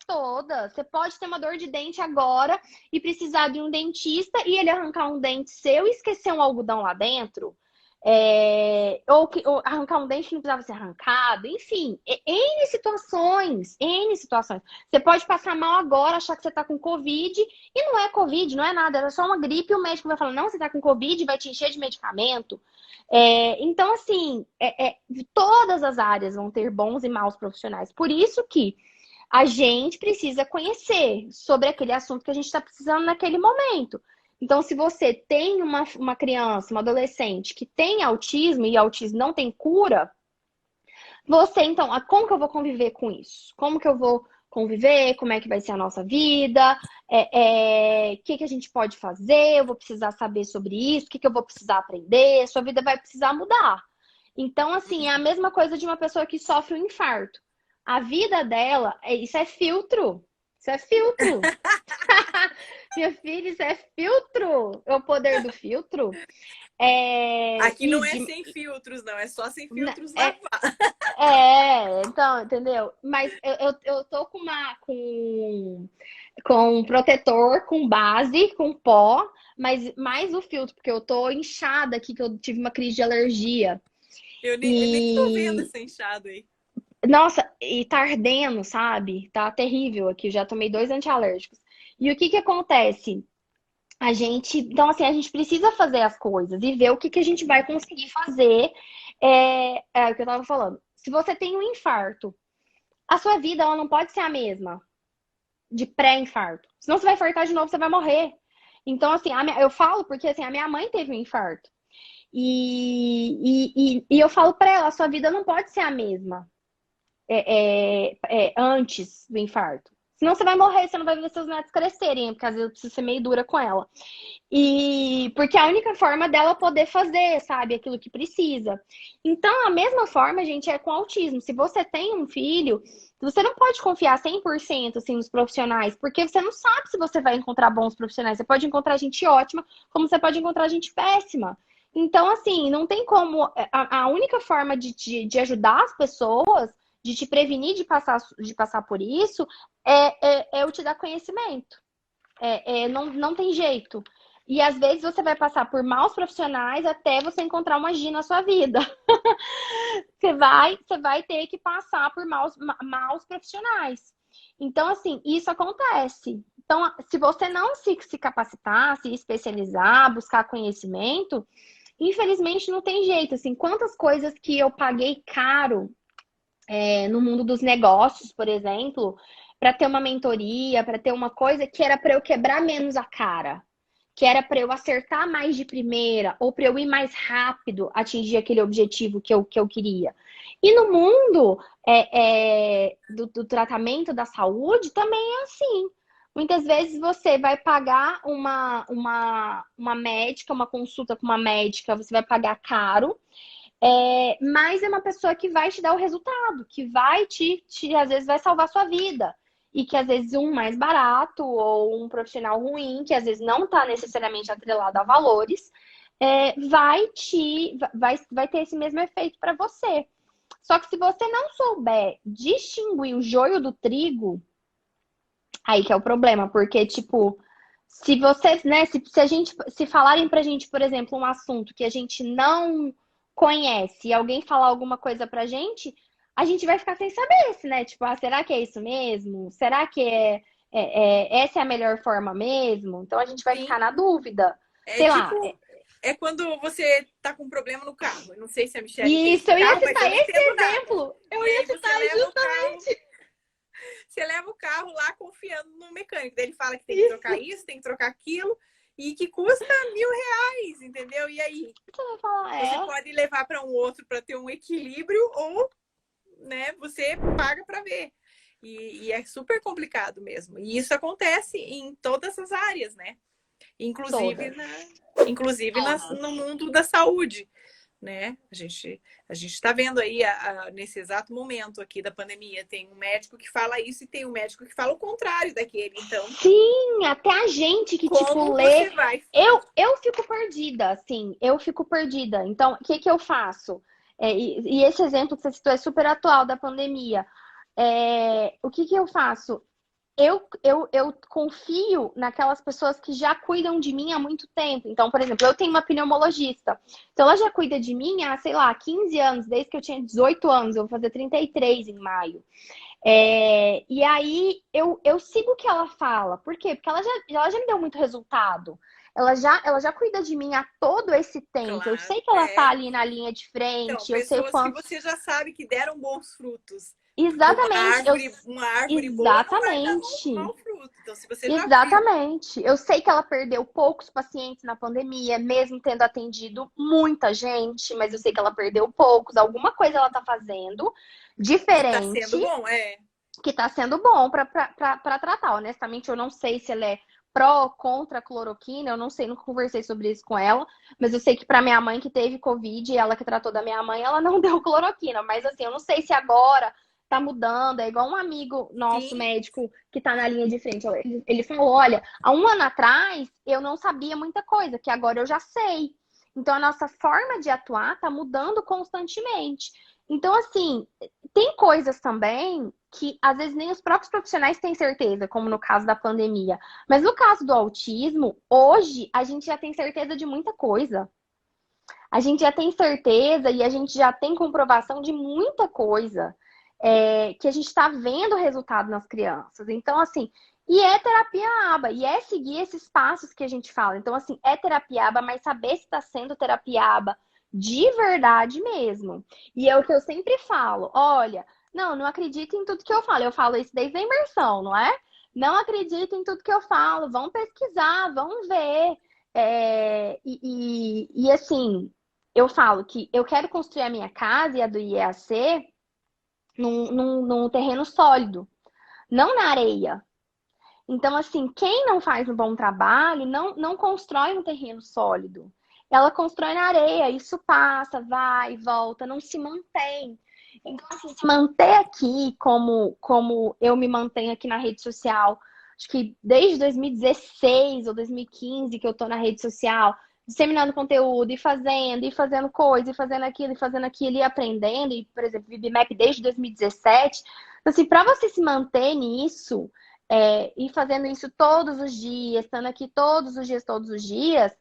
Todas. Você pode ter uma dor de dente agora e precisar de um dentista e ele arrancar um dente seu e esquecer um algodão lá dentro. Ou arrancar um dente que não precisava ser arrancado, enfim, N situações. Você pode passar mal agora, achar que você tá com Covid, e não é Covid, não é nada, era só uma gripe, e o médico vai falar, não, você tá com Covid, vai te encher de medicamento. Então, assim, todas as áreas vão ter bons e maus profissionais. Por isso que a gente precisa conhecer sobre aquele assunto que a gente está precisando naquele momento. Então, se você tem uma criança, uma adolescente que tem autismo e autismo não tem cura, você, então, como que eu vou conviver com isso? Como que eu vou conviver? Como é que vai ser a nossa vida? Que a gente pode fazer? Eu vou precisar saber sobre isso? O que eu vou precisar aprender? Sua vida vai precisar mudar. Então, assim, é a mesma coisa de uma pessoa que sofre um infarto. A vida dela, isso é filtro. Isso é filtro. Minha filha, isso é filtro. É o poder do filtro. Aqui não é sem filtros, não. É só sem filtros é, lavar. então, entendeu? Mas eu tô com um protetor, com base, com pó, mas mais o filtro, porque eu tô inchada aqui, que eu tive uma crise de alergia. Eu nem tô vendo essa inchada aí. Nossa, e tá ardendo, sabe? Tá terrível aqui. Eu já tomei 2 antialérgicos. E o que acontece? Então assim, a gente precisa fazer as coisas e ver o que a gente vai conseguir fazer. É o que eu tava falando. Se você tem um infarto, a sua vida ela não pode ser a mesma de pré-infarto. Senão você vai infartar de novo, você vai morrer. Então, assim, eu falo porque assim, a minha mãe teve um infarto. E eu falo pra ela, a sua vida não pode ser a mesma antes do infarto. Senão você vai morrer, você não vai ver seus netos crescerem, porque às vezes eu preciso ser meio dura com ela. E porque é a única forma dela poder fazer, sabe, aquilo que precisa. Então, a mesma forma, gente, é com autismo. Se você tem um filho, você não pode confiar 100% assim, nos profissionais, porque você não sabe se você vai encontrar bons profissionais. Você pode encontrar gente ótima, como você pode encontrar gente péssima. Então, assim, não tem como. A única forma de ajudar as pessoas, de te prevenir de passar por isso, eu te dar conhecimento. Não tem jeito. E às vezes você vai passar por maus profissionais até você encontrar uma G na sua vida. Você vai ter que passar por maus profissionais. Então, assim, isso acontece. Então, se você não se capacitar, se especializar, buscar conhecimento, infelizmente não tem jeito. Assim, quantas coisas que eu paguei caro no mundo dos negócios, por exemplo, para ter uma mentoria, para ter uma coisa que era para eu quebrar menos a cara, que era para eu acertar mais de primeira, ou para eu ir mais rápido atingir aquele objetivo que eu queria. E no mundo do tratamento da saúde também é assim. Muitas vezes você vai pagar uma médica, uma consulta com uma médica, você vai pagar caro, mas é uma pessoa que vai te dar o resultado, que vai às vezes vai salvar sua vida. E que às vezes um mais barato ou um profissional ruim, que às vezes não está necessariamente atrelado a valores, vai ter esse mesmo efeito para você. Só que se você não souber distinguir o joio do trigo, aí que é o problema, porque, tipo, se você, né, se falarem pra gente, por exemplo, um assunto que a gente não conhece e alguém falar alguma coisa pra gente, a gente vai ficar sem saber se, né? Tipo, será que é isso mesmo? Será que essa é a melhor forma mesmo? Então a gente vai Sim. ficar na dúvida. Sei lá. É quando você tá com um problema no carro. Eu não sei se a Michelle isso, eu ia citar esse exemplo. Eu ia citar justamente. Você leva o carro lá confiando no mecânico. Daí ele fala que tem que trocar isso, tem que trocar aquilo. E que custa R$1.000, entendeu? E aí? Você pode levar para um outro para ter um equilíbrio ou, né, você paga para ver. E é super complicado mesmo. E isso acontece em todas as áreas, né? Inclusive, no mundo da saúde, né? A gente está vendo aí nesse exato momento aqui da pandemia, tem um médico que fala isso e tem um médico que fala o contrário daquele. Então, sim, até a gente que tipo lê, eu fico perdida, assim, eu fico perdida. Então, o que eu faço? E esse exemplo que você citou é super atual da pandemia. O que eu faço? Eu confio naquelas pessoas que já cuidam de mim há muito tempo. Então, por exemplo, eu tenho uma pneumologista. Então, ela já cuida de mim há, sei lá, 15 anos, desde que eu tinha 18 anos. Eu vou fazer 33 em maio. E aí, eu sigo o que ela fala. Por quê? Porque ela já me deu muito resultado. Ela já cuida de mim há todo esse tempo. Claro, eu sei que ela tá ali na linha de frente. Então, eu sei que você já sabe que deram bons frutos. Porque Exatamente. uma árvore boa não vai dar Exatamente. mau fruto. Então, se você já viu, Exatamente. Eu sei que ela perdeu poucos pacientes na pandemia, mesmo tendo atendido muita gente, mas eu sei que ela perdeu poucos. Alguma coisa ela tá fazendo que tá diferente sendo bom, que tá sendo bom para tratar. Honestamente, eu não sei se ela é pró, contra a cloroquina, eu não sei, nunca conversei sobre isso com ela, mas eu sei que para minha mãe que teve Covid, ela que tratou da minha mãe, ela não deu cloroquina, mas assim, eu não sei se agora tá mudando, é igual um amigo nosso sim, médico que tá na linha de frente, ele falou, olha, há um ano atrás eu não sabia muita coisa, que agora eu já sei. Então a nossa forma de atuar tá mudando constantemente. Então, assim, tem coisas também que às vezes nem os próprios profissionais têm certeza, como no caso da pandemia. Mas no caso do autismo, hoje a gente já tem certeza de muita coisa. A gente já tem certeza e a gente já tem comprovação de muita coisa que a gente está vendo o resultado nas crianças. Então, assim, e é terapia aba, e é seguir esses passos que a gente fala. Então, assim, é terapia aba, mas saber se está sendo terapia aba de verdade mesmo. E é o que eu sempre falo: olha, não acredito em tudo que eu falo. Eu falo isso desde a imersão, não é? Não acredito em tudo que eu falo. Vão pesquisar, vão ver. Assim, eu falo que eu quero construir a minha casa e a do IEAC num terreno sólido, não na areia. Então, assim, quem não faz um bom trabalho não constrói um terreno sólido. Ela constrói na areia, isso passa, vai, volta, não se mantém. Então, assim, se manter aqui como eu me mantenho aqui na rede social, acho que desde 2016 ou 2015 que eu tô na rede social, disseminando conteúdo e fazendo coisa, e fazendo aquilo, e aprendendo, e, por exemplo, VibMap desde 2017. Então, assim, para você se manter nisso, e fazendo isso todos os dias, estando aqui todos os dias,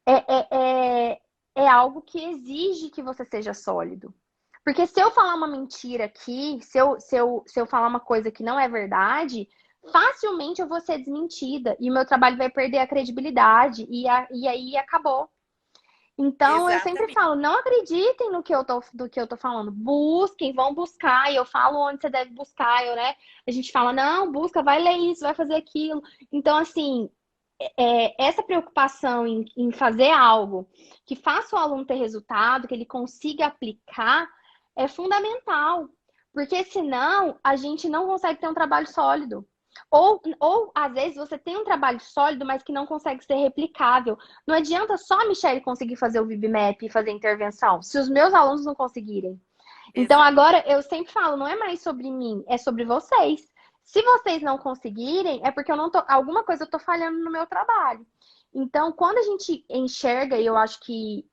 é algo que exige que você seja sólido. Porque se eu falar uma mentira aqui, se eu falar uma coisa que não é verdade, facilmente eu vou ser desmentida e o meu trabalho vai perder a credibilidade e aí acabou. Então, eu sempre exatamente. falo, não acreditem do que eu tô falando. Busquem, vão buscar. E eu falo onde você deve buscar. A gente fala, não, busca, vai ler isso, vai fazer aquilo. Então, assim, essa preocupação em fazer algo que faça o aluno ter resultado, que ele consiga aplicar, é fundamental. Porque senão a gente não consegue ter um trabalho sólido. Ou às vezes você tem um trabalho sólido, mas que não consegue ser replicável. Não adianta só a Michelle conseguir fazer o VibMap e fazer intervenção, se os meus alunos não conseguirem. Então Exato. agora eu sempre falo, não é mais sobre mim, é sobre vocês. Se vocês não conseguirem, é porque alguma coisa eu tô falhando no meu trabalho. Então, quando a gente enxerga, e eu acho que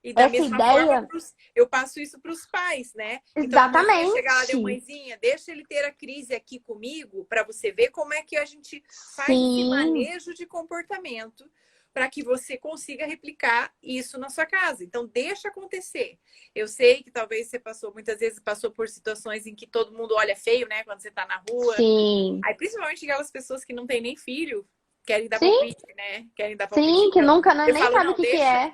E da essa mesma forma, ideia, eu passo isso para os pais, né? Então a mãezinha chega lá, deu exatamente, mãezinha, deixa ele ter a crise aqui comigo para você ver como é que a gente faz esse sim, manejo de comportamento para que você consiga replicar isso na sua casa. Então deixa acontecer. Eu sei que talvez você muitas vezes passou por situações em que todo mundo olha feio, né? Quando você está na rua. sim, Aí principalmente aquelas pessoas que não têm nem filho, querem dar sim, palpite, né? Querem dar palpite. sim, que Então nunca eu nem falo, sabe o não, que que deixa é.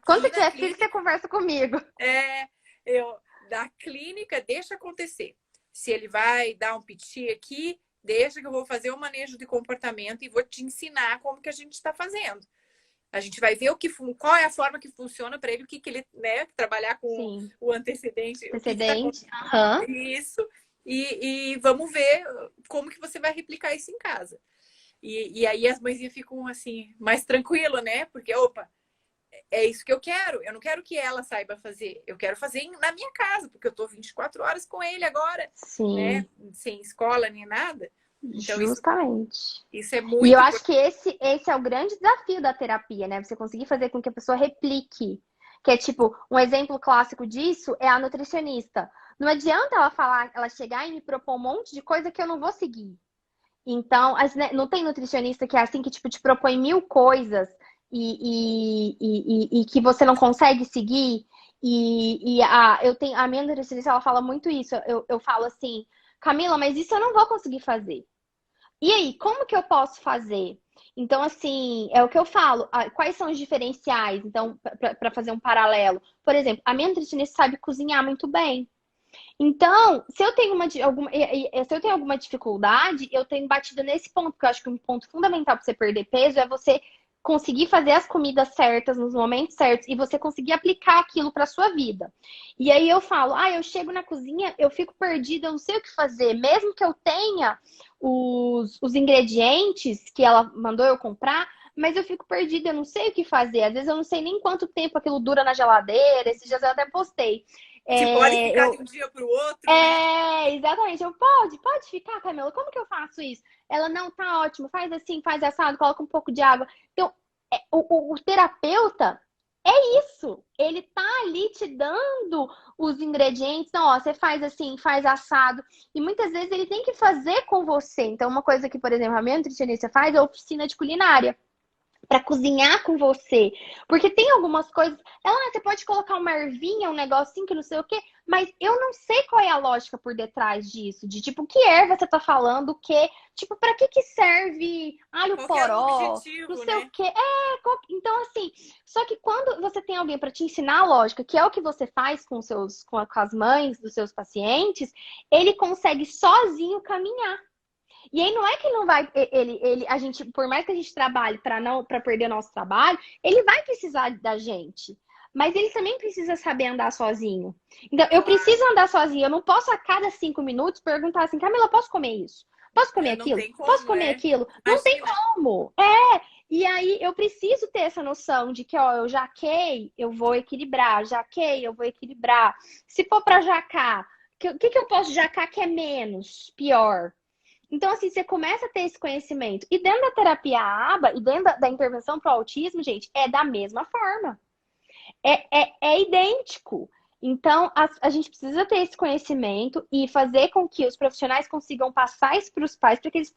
Quando você aqui na tiver filho, você clínica. conversa comigo. É, eu da clínica, deixa acontecer. Se ele vai dar um piti aqui, deixa que eu vou fazer o manejo de comportamento e vou te ensinar como que a gente está fazendo. A gente vai ver qual é a forma que funciona para ele, o que, que ele, né, trabalhar com Sim. o antecedente, o que está Antecedente. acontecendo. Aham. Isso. E vamos ver como que você vai replicar isso em casa. E aí as mãezinhas ficam assim, mais tranquilo, né? Porque, opa, é isso que eu quero. Eu não quero que ela saiba fazer. Eu quero fazer na minha casa, porque eu tô 24 horas com ele agora, né? Sim, Sem escola nem nada. Então, justamente. isso é E eu muito acho importante. que esse é o grande desafio da terapia, né? Você conseguir fazer com que a pessoa replique. Que é tipo, um exemplo clássico disso é a nutricionista. Não adianta ela falar, ela chegar e me propor um monte de coisa que eu não vou seguir. Então, não tem nutricionista que é assim, que tipo, te propõe 1000 coisas e que você não consegue seguir. A minha nutricionista, ela fala muito isso. Eu falo assim, Camila, mas isso eu não vou conseguir fazer. E aí, como que eu posso fazer? Então, assim, é o que eu falo. Quais são os diferenciais? Então, para fazer um paralelo. Por exemplo, a minha nutricionista sabe cozinhar muito bem. Então, se eu tenho se eu tenho alguma dificuldade, eu tenho batido nesse ponto, porque eu acho que um ponto fundamental para você perder peso é você conseguir fazer as comidas certas nos momentos certos e você conseguir aplicar aquilo para sua vida. E aí eu falo, eu chego na cozinha, eu fico perdida, eu não sei o que fazer, mesmo que eu tenha os ingredientes que ela mandou eu comprar, mas eu fico perdida, eu não sei o que fazer. Às vezes eu não sei nem quanto tempo aquilo dura na geladeira. Esses dias eu até postei. Se pode É, ficar eu, de um dia para o outro, né? exatamente. Pode ficar, Camila. Como que eu faço isso? Ela, não, tá ótimo. Faz assim, faz assado, coloca um pouco de água. Então, o terapeuta é isso. Ele tá ali te dando os ingredientes. Então, ó, você faz assim, faz assado. E muitas vezes ele tem que fazer com você. Então, uma coisa que, por exemplo, a minha nutricionista faz é oficina de culinária para cozinhar com você. Porque tem algumas coisas. Você pode colocar uma ervinha, um negocinho que não sei o quê, mas eu não sei qual é a lógica por detrás disso. De tipo, que erva você tá falando, o quê? Tipo, para que serve alho Qual que era o poró, não objetivo, sei né? o quê. Então, assim, só que quando você tem alguém para te ensinar a lógica, que é o que você faz com as mães dos seus pacientes, ele consegue sozinho caminhar. E aí não é que não vai, a gente, por mais que a gente trabalhe para perder o nosso trabalho, ele vai precisar da gente. Mas ele também precisa saber andar sozinho. Então, eu Claro. preciso andar sozinho. Eu não posso a cada 5 minutos perguntar assim, Camila, posso comer isso? Posso comer Não aquilo? tem Posso como, comer é. aquilo? Não tem Imagina. como. E aí eu preciso ter essa noção de que, ó, eu jaquei, eu vou equilibrar. Jaquei, eu vou equilibrar. Se for para jacar, o que eu posso jacar que é menos, pior? Então, assim, você começa a ter esse conhecimento. E dentro da terapia ABA e dentro da intervenção para o autismo, gente, é da mesma forma. É idêntico. Então, a gente precisa ter esse conhecimento e fazer com que os profissionais consigam passar isso para os pais para que eles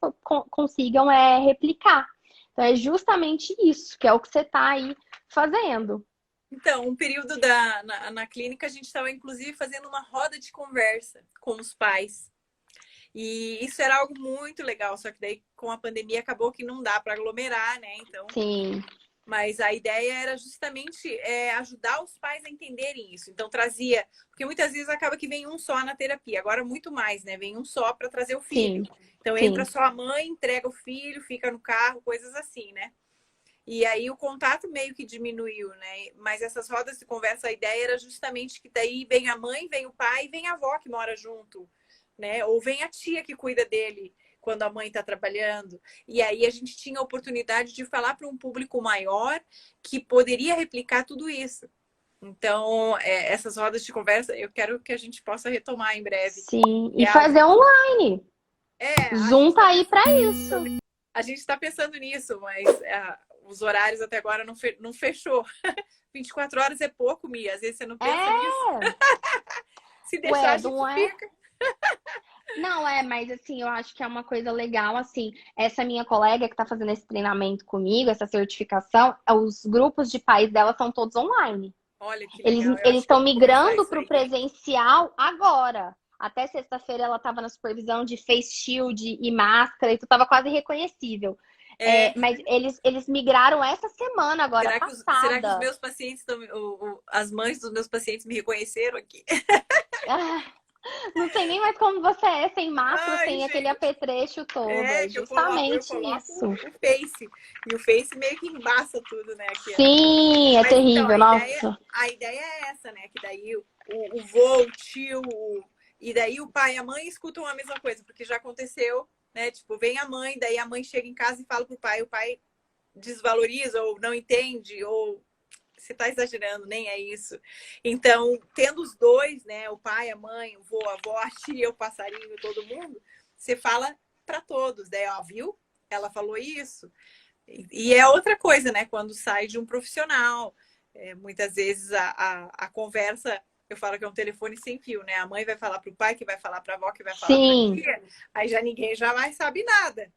consigam replicar. Então, é justamente isso, que é o que você está aí fazendo. Então, um período na clínica, a gente estava, inclusive, fazendo uma roda de conversa com os pais. E isso era algo muito legal, só que daí com a pandemia acabou que não dá para aglomerar, né? Então, Sim. mas a ideia era justamente ajudar os pais a entenderem isso. Então trazia, porque muitas vezes acaba que vem um só na terapia, agora muito mais, né? Vem um só para trazer o filho. Sim. Então entra Sim. só a mãe, entrega o filho, fica no carro, coisas assim, né? E aí o contato meio que diminuiu, né? Mas essas rodas de conversa, a ideia era justamente que daí vem a mãe, vem o pai, vem a avó que mora junto, né? Ou vem a tia que cuida dele quando a mãe está trabalhando. E aí a gente tinha a oportunidade de falar para um público maior que poderia replicar tudo isso. Então, essas rodas de conversa, eu quero que a gente possa retomar em breve. Sim. E E fazer online. a Zoom gente tá está aí para pensando, isso. a gente tá pensando nisso, mas os horários até agora não fechou. 24 horas é pouco, Mia. Às vezes você não pensa nisso. É. Se deixar, Ué, a gente não é? fica. Não, mas assim, eu acho que é uma coisa legal, assim, essa minha colega que tá fazendo esse treinamento comigo, essa certificação, os grupos de pais dela são todos online. Olha que Eles legal. Eu eles acho que eu estão vou começar migrando isso para o aí. presencial agora. Até sexta-feira ela estava na supervisão de face shield e máscara, e tu estava quase irreconhecível. É, Mas eles migraram essa semana agora, será que os passada. meus pacientes estão. As mães dos meus pacientes me reconheceram aqui? Ah, não sei nem mais como você é sem máscara, Ai, sem aquele gente. apetrecho todo. É É que eu justamente coloco isso. o Face. E o Face meio que embaça tudo, né? Aqui. Sim, é Mas então, terrível, nossa. a ideia é essa, né? Que daí o vô, o tio, e daí o pai e a mãe escutam a mesma coisa, porque já aconteceu, né? Tipo, vem a mãe, daí a mãe chega em casa e fala pro pai, o pai desvaloriza ou não entende, ou você tá exagerando, nem é isso. Então, tendo os dois, né? O pai, a mãe, o vô, a avó, a tia, o passarinho, todo mundo, você fala para todos, né? Ó, viu? Ela falou isso. E é outra coisa, né? Quando sai de um profissional, muitas vezes a conversa, eu falo que é um telefone sem fio, né? A mãe vai falar para o pai, que vai falar para a avó, que vai falar para a Sim, tia, aí já ninguém já mais sabe nada.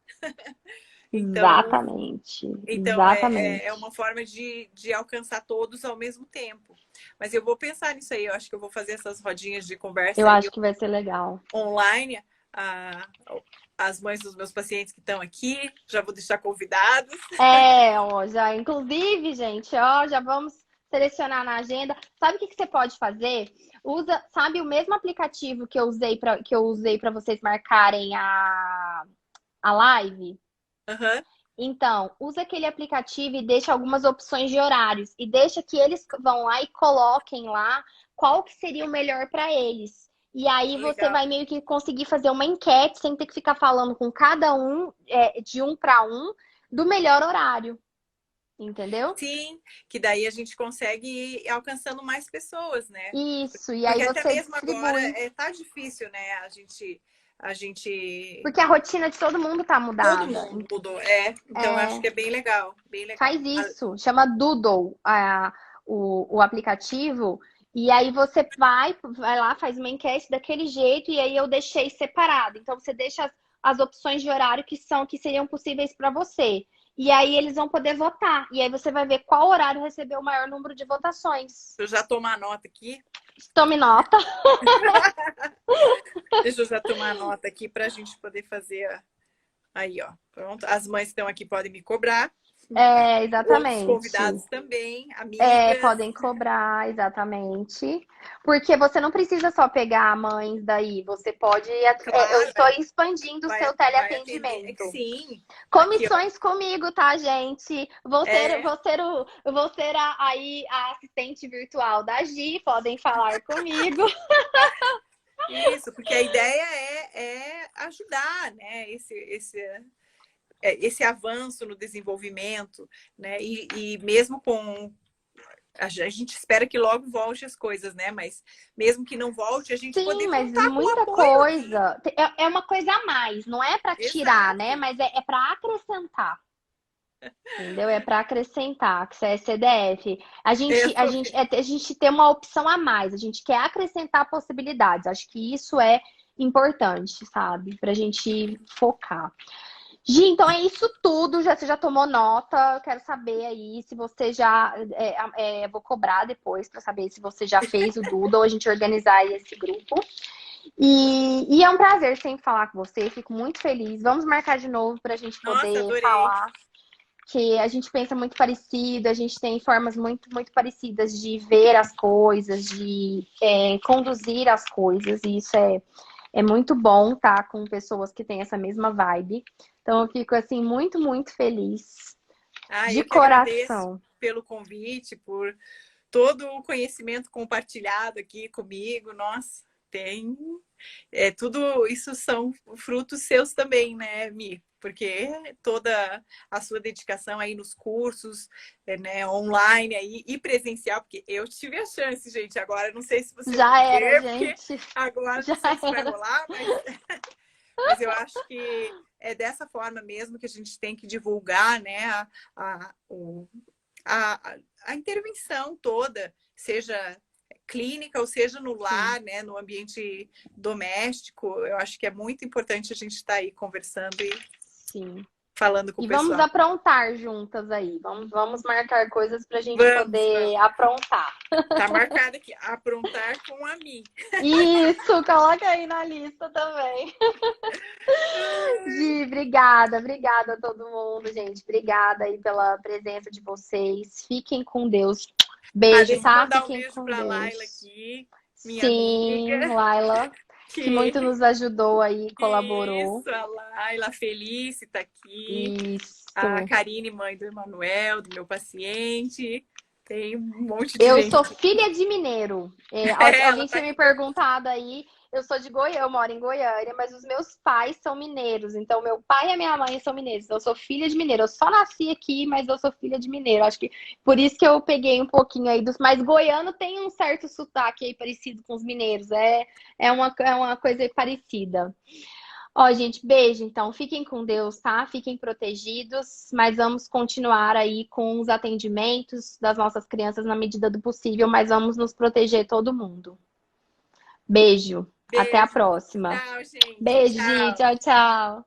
Então, exatamente. então é Exatamente. uma forma de alcançar todos ao mesmo tempo. Mas eu vou pensar nisso aí, eu acho que eu vou fazer essas rodinhas de Eu conversa aí acho que vai ser legal. online. A, as mães dos meus pacientes que estão aqui, já vou deixar convidados. Ó, já, inclusive, gente, ó, já vamos selecionar na agenda. Sabe o que você pode fazer? sabe o mesmo aplicativo que eu usei para vocês marcarem a live? Aham. Então, usa aquele aplicativo e deixa algumas opções de horários e deixa que eles vão lá e coloquem lá qual que seria o melhor para eles. E aí você Legal. vai meio que conseguir fazer uma enquete sem ter que ficar falando com cada um, de um para um, do melhor horário. Entendeu? Sim, que daí a gente consegue ir alcançando mais pessoas, né? Isso, e aí Porque até você mesmo agora distribui. tá difícil, né? A gente Porque a rotina de todo mundo tá todo mudada. mundo mudou, é. Então eu acho É, que é bem legal, bem faz legal. isso, chama Doodle, o aplicativo, e aí você vai lá, faz uma enquete daquele jeito, e aí eu deixei separado. Então você deixa as opções de horário que seriam possíveis para você. E aí eles vão poder votar. E aí você vai ver qual horário recebeu o maior número de votações. Deixa eu já tomar nota aqui. Tome nota. Deixa eu já tomar nota aqui para a gente poder fazer. Aí, ó. Pronto. As mães que estão aqui podem me cobrar. Outros Exatamente. convidados também, amigas. Podem cobrar, exatamente. Porque você não precisa só pegar mães daí, você pode. Eu Claro, estou expandindo o seu vai atender. teleatendimento. Sim. Aqui, ó. Comissões comigo, tá, gente? Vou ser, É, vou ser, vou ser aí a assistente virtual da Gi, podem falar comigo. isso, porque a ideia é ajudar, né? Esse avanço no desenvolvimento, né? E mesmo com a gente espera que logo volte as coisas, né? Mas mesmo que não volte, a gente Sim, poder mas contar com o muita apoio aqui. coisa. É uma coisa a mais, não é para tirar, né? Exato. Mas é para acrescentar. Entendeu? É para acrescentar, que isso é CDF. A gente tem uma opção a mais, a gente quer acrescentar possibilidades. Acho que isso é importante, sabe? Para a gente focar. Gi, então é isso tudo. Você já tomou nota? Eu quero saber aí se você já. Vou cobrar depois para saber se você já fez o Doodle, a gente organizar aí esse grupo. E é um prazer sempre falar com você, fico muito feliz. Vamos marcar de novo para a gente Nossa, poder adorei. falar que a gente pensa muito parecido, a gente tem formas muito, muito parecidas de ver as coisas, de conduzir as coisas, e isso é muito bom, tá? Com pessoas que têm essa mesma vibe. Então, eu fico, assim, muito, muito feliz. De Eu que agradeço coração. pelo convite, por todo o conhecimento compartilhado aqui comigo. Nossa, tem. Tudo isso são frutos seus também, né, Mi? Porque toda a sua dedicação aí nos cursos, né, online aí, e presencial, porque eu tive a chance, gente. Agora não sei se vocês Já vão era, ter, porque gente. agora Já não sei se vai era. rolar, mas eu acho que é dessa forma mesmo que a gente tem que divulgar, né, a intervenção toda, seja clínica ou seja no lar, Sim, né, no ambiente doméstico. Eu acho que é muito importante a gente estar aí conversando e sim. falando com o E vamos pessoal. aprontar juntas aí. Vamos marcar coisas para a gente Vamos, poder vamos. aprontar. Tá marcado aqui, aprontar com a mim. Isso, coloca aí na lista também. Gi, obrigada, obrigada a todo mundo, gente. Obrigada aí pela presença de vocês. Fiquem com Deus. Beijo, Deixa eu tá? mandar um Fiquem beijo com para a Laila Deus. aqui, minha amiga, Sim, Laila, que muito que nos ajudou aí, colaborou. isso, a Laila Felice está aqui, a Isso. Karine, mãe do Emanuel, do meu paciente, tem um monte de Eu gente sou aqui. filha de mineiro. Ela Alguém tá tinha me aqui. perguntado aí. Eu sou de Goiânia, eu moro em Goiânia, mas os meus pais são mineiros. Então, meu pai e a minha mãe são mineiros. Então, eu sou filha de mineiro. Eu só nasci aqui, mas eu sou filha de mineiro. Acho que por isso que eu peguei um pouquinho aí dos. Mas goiano tem um certo sotaque aí parecido com os mineiros. É uma coisa aí parecida. Ó, gente, beijo. Então, fiquem com Deus, tá? Fiquem protegidos, mas vamos continuar aí com os atendimentos das nossas crianças na medida do possível, mas vamos nos proteger todo mundo. Beijo. Até a Beijo. próxima. Tchau, gente. Beijo, Gi. Tchau. Tchau, tchau.